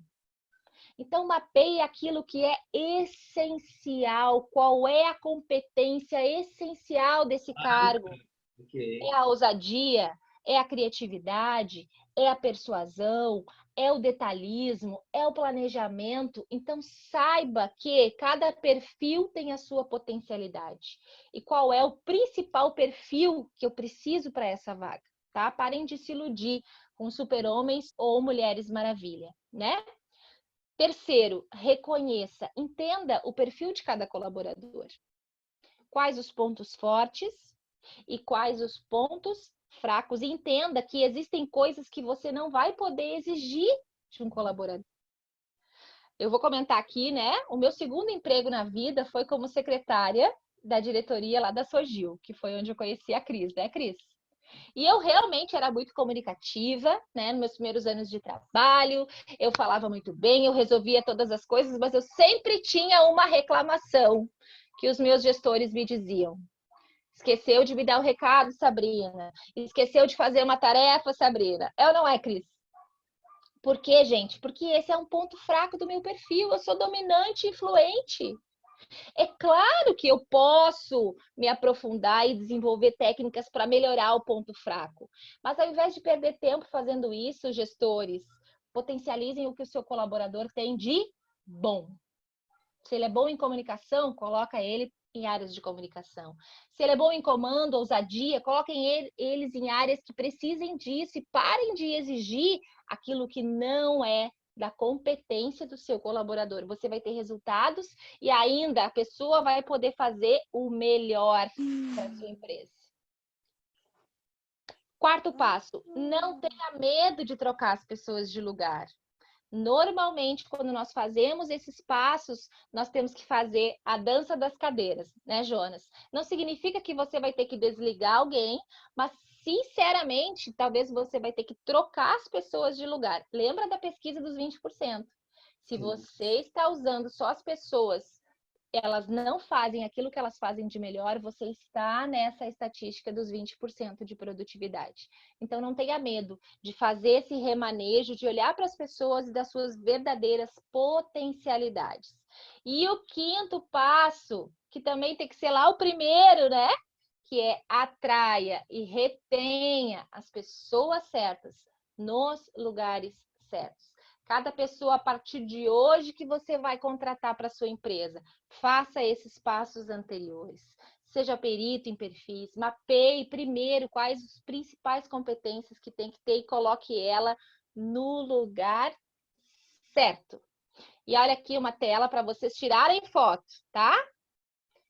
Então, mapeie aquilo que é essencial. Qual é a competência essencial desse cargo? Okay. É a ousadia? É a criatividade? É a persuasão? É o detalhismo? É o planejamento? Então, saiba que cada perfil tem a sua potencialidade. E qual é o principal perfil que eu preciso para essa vaga, tá? Parem de se iludir com super-homens ou mulheres maravilha, né? Terceiro, reconheça, entenda o perfil de cada colaborador. Quais os pontos fortes e quais os pontos fracos. E entenda que existem coisas que você não vai poder exigir de um colaborador. Eu vou comentar aqui, né? O meu segundo emprego na vida foi como secretária da diretoria lá da Sogil, que foi onde eu conheci a Cris, né, Cris? E eu realmente era muito comunicativa, né? Nos meus primeiros anos de trabalho, eu falava muito bem, eu resolvia todas as coisas, mas eu sempre tinha uma reclamação que os meus gestores me diziam. Esqueceu de me dar o recado, Sabrina. Esqueceu de fazer uma tarefa, Sabrina. É ou não é, Cris? Por quê, gente? Porque esse é um ponto fraco do meu perfil. Eu sou dominante e influente. É claro que eu posso me aprofundar e desenvolver técnicas para melhorar o ponto fraco. Mas ao invés de perder tempo fazendo isso, gestores, potencializem o que o seu colaborador tem de bom. Se ele é bom em comunicação, coloca ele em áreas de comunicação. Se ele é bom em comando, ousadia, coloquem eles em áreas que precisem disso e parem de exigir aquilo que não é da competência do seu colaborador. Você vai ter resultados e ainda a pessoa vai poder fazer o melhor para a sua empresa. Quarto passo, não tenha medo de trocar as pessoas de lugar. Normalmente, quando nós fazemos esses passos, nós temos que fazer a dança das cadeiras, né, Jonas? Não significa que você vai ter que desligar alguém, mas, sinceramente, talvez você vai ter que trocar as pessoas de lugar. Lembra da pesquisa dos 20%? Se você está usando só as pessoas, elas não fazem aquilo que elas fazem de melhor, você está nessa estatística dos 20% de produtividade. Então, não tenha medo de fazer esse remanejo, de olhar para as pessoas e das suas verdadeiras potencialidades. E o quinto passo, que também tem que ser lá o primeiro, né? Que é atraia e retenha as pessoas certas nos lugares certos. Cada pessoa, a partir de hoje, que você vai contratar para a sua empresa, faça esses passos anteriores. Seja perito em perfis, mapeie primeiro quais as principais competências que tem que ter e coloque ela no lugar certo. E olha aqui uma tela para vocês tirarem foto, tá?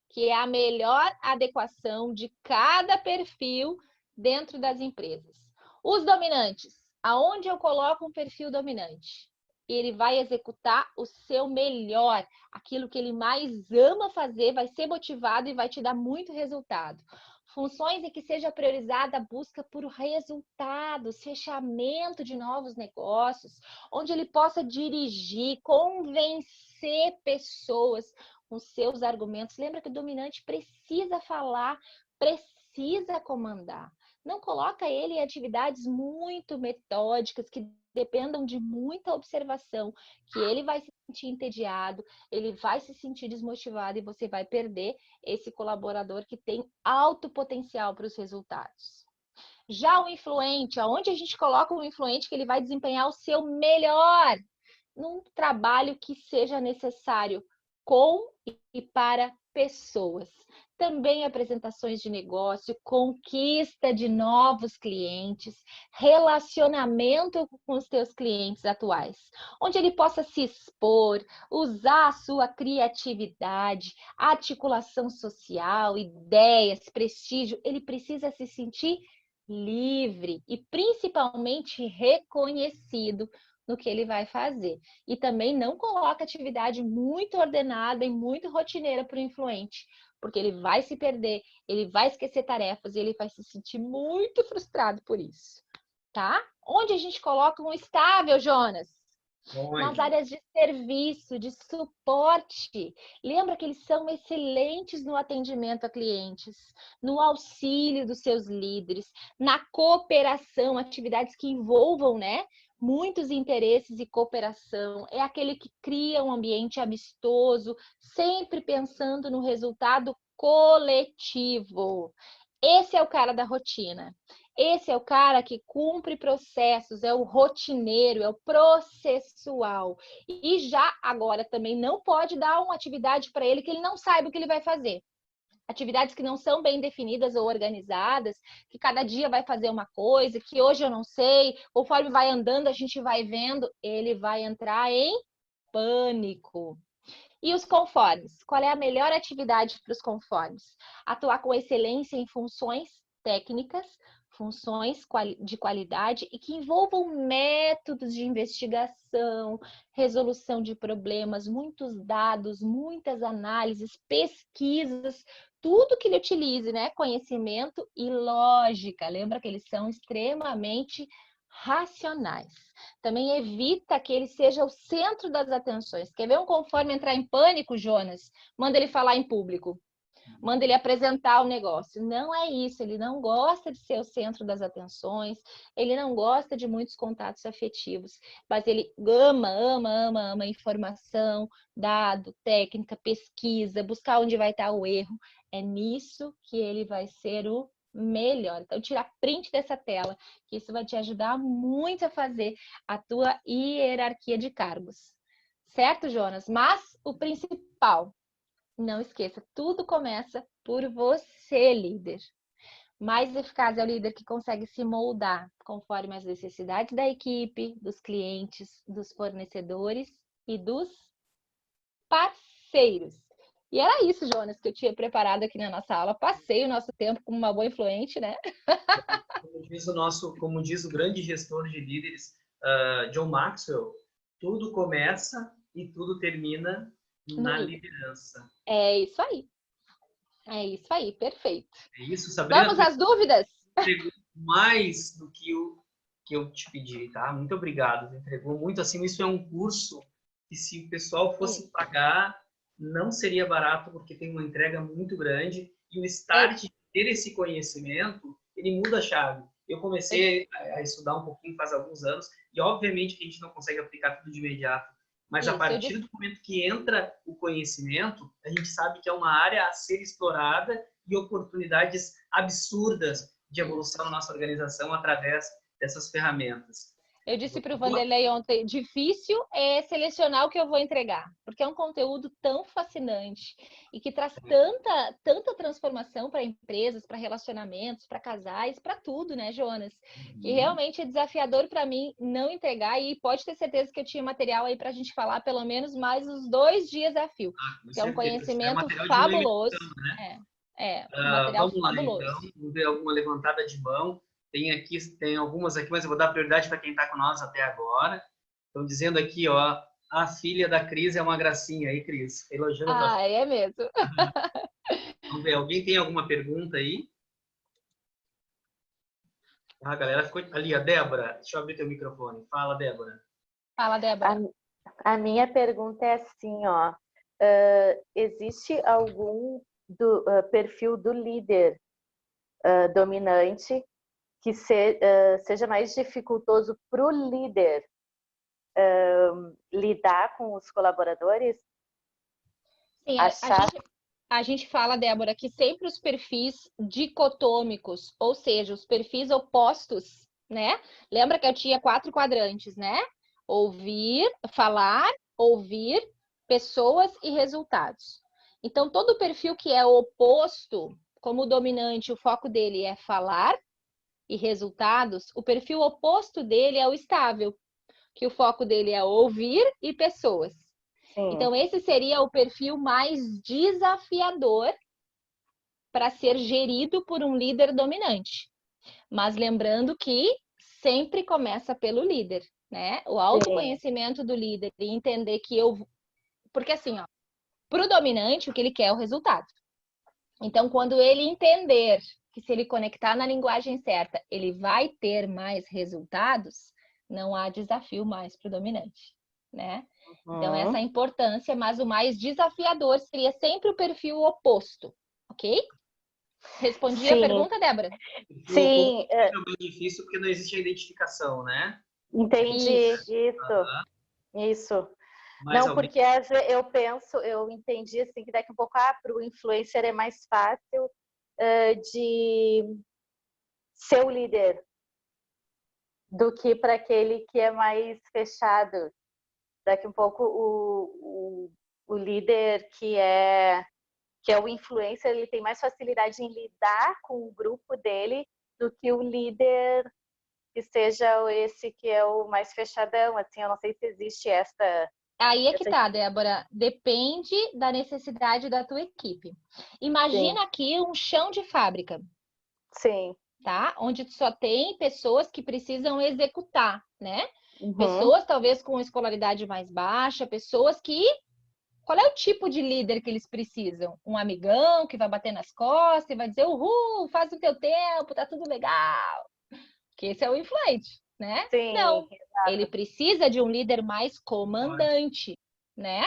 Que é a melhor adequação de cada perfil dentro das empresas. Os dominantes. Aonde eu coloco um perfil dominante? Ele vai executar o seu melhor, aquilo que ele mais ama fazer, vai ser motivado e vai te dar muito resultado. Funções em que seja priorizada a busca por resultados, fechamento de novos negócios, onde ele possa dirigir, convencer pessoas com seus argumentos. Lembra que o dominante precisa falar, precisa comandar. Não coloca ele em atividades muito metódicas, que dependam de muita observação, que ele vai se sentir entediado, ele vai se sentir desmotivado e você vai perder esse colaborador que tem alto potencial para os resultados. Já o influente, aonde a gente coloca o influente que ele vai desempenhar o seu melhor num trabalho que seja necessário com e para pessoas. Também apresentações de negócio, conquista de novos clientes, relacionamento com os teus clientes atuais, onde ele possa se expor, usar a sua criatividade, articulação social, ideias, prestígio. Ele precisa se sentir livre e principalmente reconhecido no que ele vai fazer. E também não coloca atividade muito ordenada e muito rotineira para o influente, porque ele vai se perder, ele vai esquecer tarefas e ele vai se sentir muito frustrado por isso, tá? Onde a gente coloca um estável, Jonas? Nas áreas de serviço, de suporte. Lembra que eles são excelentes no atendimento a clientes, no auxílio dos seus líderes, na cooperação, atividades que envolvam, né, muitos interesses e cooperação. É aquele que cria um ambiente amistoso, sempre pensando no resultado coletivo. Esse é o cara da rotina. Esse é o cara que cumpre processos, é o rotineiro, é o processual. E já agora também não pode dar uma atividade para ele que ele não saiba o que ele vai fazer. Atividades que não são bem definidas ou organizadas, que cada dia vai fazer uma coisa, que hoje eu não sei, conforme vai andando a gente vai vendo, ele vai entrar em pânico. E os conformes? Qual é a melhor atividade para os conformes? Atuar com excelência em funções técnicas, funções de qualidade e que envolvam métodos de investigação, resolução de problemas, muitos dados, muitas análises, pesquisas, tudo que ele utilize, né? Conhecimento e lógica. Lembra que eles são extremamente racionais. Também evita que ele seja o centro das atenções. Quer ver um conforme entrar em pânico, Jonas? Manda ele falar em público. Manda ele apresentar o negócio. Não é isso, ele não gosta de ser o centro das atenções, ele não gosta de muitos contatos afetivos, mas ele ama informação, dado, técnica, pesquisa, buscar onde vai estar o erro. É nisso que ele vai ser o melhor. Então, tira print dessa tela, que isso vai te ajudar muito a fazer a tua hierarquia de cargos. Certo, Jonas? Mas o principal, não esqueça, tudo começa por você, líder. Mais eficaz é o líder que consegue se moldar conforme as necessidades da equipe, dos clientes, dos fornecedores e dos parceiros. E era isso, Jonas, que eu tinha preparado aqui na nossa aula. Passei o nosso tempo como uma boa influente, né? Como diz o grande gestor de líderes, John Maxwell, tudo começa e tudo termina na liderança. É isso aí. É isso aí, perfeito. É isso, Sabrina. Vamos às dúvidas? Entregou mais do que eu te pedi, tá? Muito obrigado. Você entregou muito. Assim, isso é um curso que, se o pessoal fosse pagar, não seria barato, porque tem uma entrega muito grande. E o start de ter esse conhecimento, ele muda a chave. Eu comecei a estudar um pouquinho faz alguns anos, e obviamente que a gente não consegue aplicar tudo de imediato. Mas a partir do momento que entra o conhecimento, a gente sabe que é uma área a ser explorada e oportunidades absurdas de evolução na nossa organização através dessas ferramentas. Eu disse para o Vanderlei ontem, difícil é selecionar o que eu vou entregar, porque é um conteúdo tão fascinante e que traz tanta transformação para empresas, para relacionamentos, para casais, para tudo, né, Jonas? Que realmente é desafiador para mim não entregar, e pode ter certeza que eu tinha material aí para a gente falar pelo menos mais uns 2 dias a fio. Que é um conhecimento fabuloso. Né? Um material vamos lá, fabuloso. Então, vamos ver alguma levantada de mão. Tem algumas aqui, mas eu vou dar prioridade para quem está com nós até agora. Estão dizendo aqui, ó, a filha da Cris é uma gracinha aí, Cris. Elogiando é mesmo. Vamos ver, alguém tem alguma pergunta aí? A galera ficou ali, a Débora. Deixa eu abrir teu microfone. Fala, Débora. Fala, Débora. A minha pergunta é assim, ó. Existe algum perfil do líder dominante que seja mais dificultoso para o líder lidar com os colaboradores? Sim, a gente fala, Débora, que sempre os perfis dicotômicos, ou seja, os perfis opostos, né? Lembra que eu tinha 4 quadrantes, né? Falar, ouvir, pessoas e resultados. Então, todo perfil que é oposto, como o dominante, o foco dele é falar e resultados, o perfil oposto dele é o estável, que o foco dele é ouvir e pessoas. Sim. Então, esse seria o perfil mais desafiador para ser gerido por um líder dominante. Mas lembrando que sempre começa pelo líder, né? O autoconhecimento do líder e entender que Porque assim, ó, para o dominante, o que ele quer é o resultado. Então, quando ele entender que se ele conectar na linguagem certa, ele vai ter mais resultados, não há desafio mais para o dominante, né? Então, essa é a importância, mas o mais desafiador seria sempre o perfil oposto, ok? Respondi a pergunta, Débora? Sim. É bem difícil porque não existe a identificação, né? Entendi, isso. Não, porque eu entendi assim que daqui a pouco para o influencer é mais fácil de ser o líder do que para aquele que é mais fechado. Daqui a pouco o líder que é o influencer, ele tem mais facilidade em lidar com o grupo dele do que o líder que seja esse que é o mais fechadão. Assim, eu não sei se existe essa... Aí é que tá, Débora. Depende da necessidade da tua equipe. Imagina aqui um chão de fábrica. Sim. Tá? Onde só tem pessoas que precisam executar, né? Pessoas talvez com escolaridade mais baixa, pessoas que... Qual é o tipo de líder que eles precisam? Um amigão que vai bater nas costas e vai dizer, uhul, faz o teu tempo, tá tudo legal. Que esse é o influente, né? Sim, não, exato. Ele precisa de um líder mais comandante, né?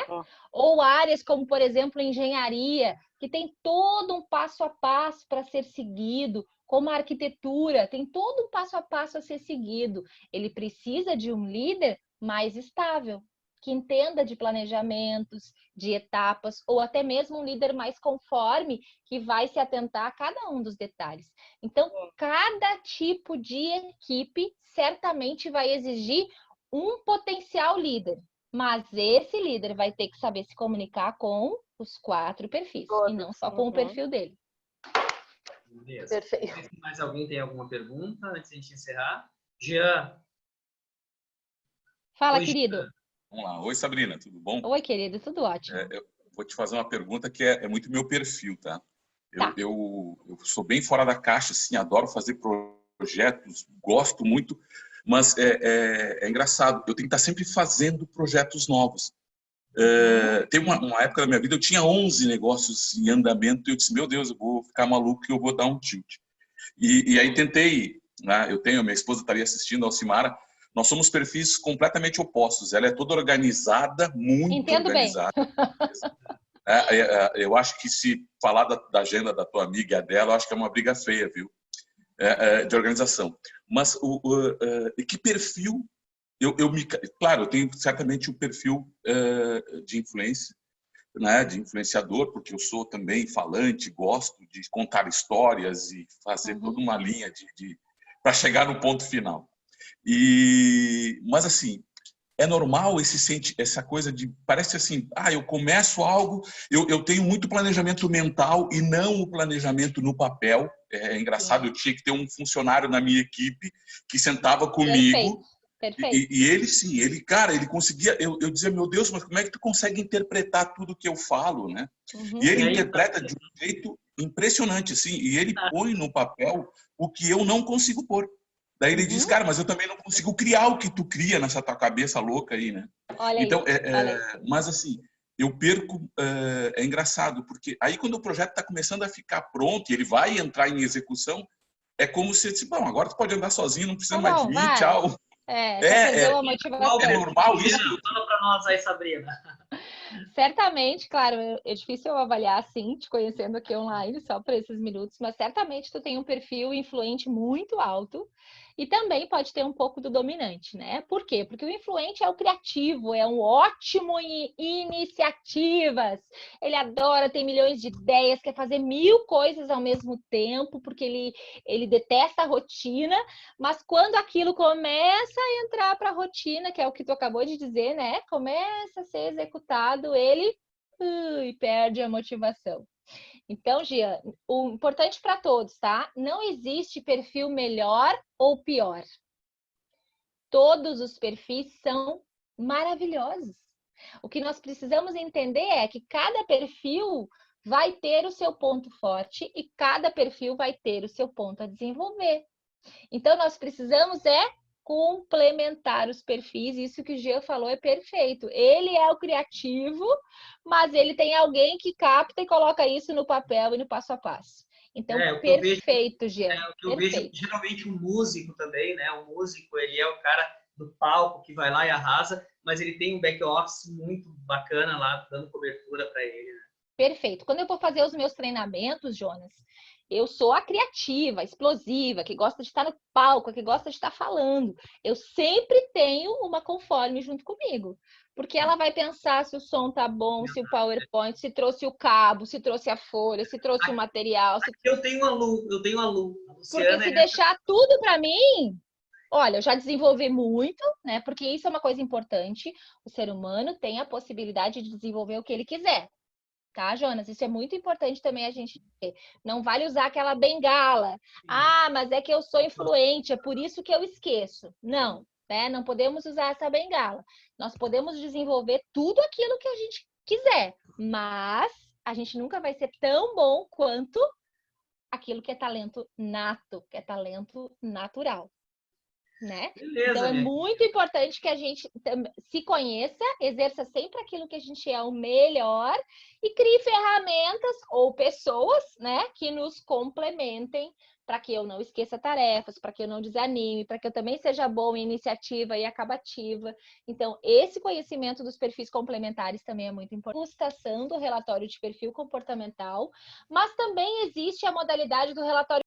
Ou áreas como, por exemplo, engenharia, que tem todo um passo a passo para ser seguido, como a arquitetura, tem todo um passo a passo a ser seguido. Ele precisa de um líder mais estável, que entenda de planejamentos, de etapas, ou até mesmo um líder mais conforme, que vai se atentar a cada um dos detalhes. Então, cada tipo de equipe certamente vai exigir um potencial líder, mas esse líder vai ter que saber se comunicar com os 4 perfis, e não só com o perfil dele. Beleza. Perfeito. Se mais alguém tem alguma pergunta antes de a gente encerrar? Jean. Fala, Oi, querido. Jean. Vamos lá. Oi, Sabrina, tudo bom? Oi, querido, tudo ótimo. Eu vou te fazer uma pergunta que é muito meu perfil, tá? Tá. Eu sou bem fora da caixa, assim, adoro fazer projetos, gosto muito, mas é engraçado, eu tenho que estar sempre fazendo projetos novos. Tem uma época da minha vida, eu tinha 11 negócios em andamento, e eu disse, meu Deus, eu vou ficar maluco e eu vou dar um tilt. E aí tentei, né? Minha esposa estaria assistindo, a Alcimara, nós somos perfis completamente opostos. Ela é toda organizada, muito Entendo organizada. Bem. Eu acho que se falar da agenda da tua amiga e a dela, eu acho que é uma briga feia, viu? De organização. Mas que perfil... Claro, eu tenho certamente um perfil de influência, né, de influenciador, porque eu sou também falante, gosto de contar histórias e fazer toda uma linha para chegar no ponto final. Mas assim, é normal essa coisa de, parece assim, eu começo algo, eu tenho muito planejamento mental e não o planejamento no papel. É engraçado, eu tinha que ter um funcionário na minha equipe que sentava comigo. Perfeito. E ele sim, ele conseguia, eu dizia, meu Deus, mas como é que tu consegue interpretar tudo que eu falo, né? E ele interpreta de um jeito impressionante, assim, e ele põe no papel o que eu não consigo pôr. Daí ele diz, cara, mas eu também não consigo criar o que tu cria nessa tua cabeça louca aí, né? Olha então, aí. mas assim, eu perco, é engraçado, porque aí quando o projeto está começando a ficar pronto e ele vai entrar em execução, é como se, bom, agora tu pode andar sozinho, não precisa mais de mim, vai. tchau. Já perdeu a motivação. É normal isso? Fala para nós aí, Sabrina. Certamente, claro, é difícil eu avaliar assim, te conhecendo aqui online, só por esses minutos, mas certamente tu tem um perfil influente muito alto e também pode ter um pouco do dominante, né? Por quê? Porque o influente é o criativo, é um ótimo em iniciativas, ele adora, tem milhões de ideias, quer fazer 1000 coisas ao mesmo tempo, porque ele detesta a rotina, mas quando aquilo começa a entrar para a rotina, que é o que tu acabou de dizer, né? Começa a ser executado, ele perde a motivação. Então, Gia, o importante para todos, tá? Não existe perfil melhor ou pior. Todos os perfis são maravilhosos. O que nós precisamos entender é que cada perfil vai ter o seu ponto forte e cada perfil vai ter o seu ponto a desenvolver. Então, nós precisamos complementar os perfis, isso que o Jean falou é perfeito. Ele é o criativo, mas ele tem alguém que capta e coloca isso no papel e no passo a passo. Então, perfeito, Jean. O que eu vejo, geralmente, um músico também, né? O músico, ele é o cara do palco que vai lá e arrasa, mas ele tem um back-office muito bacana lá, dando cobertura para ele, né? Perfeito. Quando eu vou fazer os meus treinamentos, Jonas, eu sou a criativa, a explosiva, que gosta de estar no palco, que gosta de estar falando. Eu sempre tenho uma conforme junto comigo. Porque ela vai pensar se o som tá bom, se o PowerPoint, se trouxe o cabo, se trouxe a folha, se trouxe o material. Eu tenho a Lu. Porque se deixar tudo para mim, olha, eu já desenvolvi muito, né? Porque isso é uma coisa importante. O ser humano tem a possibilidade de desenvolver o que ele quiser. Tá, Jonas? Isso é muito importante também a gente ter. Não vale usar aquela bengala. Mas é que eu sou influente, é por isso que eu esqueço. Não, né? Não podemos usar essa bengala. Nós podemos desenvolver tudo aquilo que a gente quiser, mas a gente nunca vai ser tão bom quanto aquilo que é talento nato, que é talento natural. né? Beleza, então é minha muito importante que a gente se conheça, exerça sempre aquilo que a gente é o melhor e crie ferramentas ou pessoas, né, que nos complementem para que eu não esqueça tarefas, para que eu não desanime, para que eu também seja bom em iniciativa e acabativa. Então, esse conhecimento dos perfis complementares também é muito importante. Degustação do relatório de perfil comportamental, mas também existe a modalidade do relatório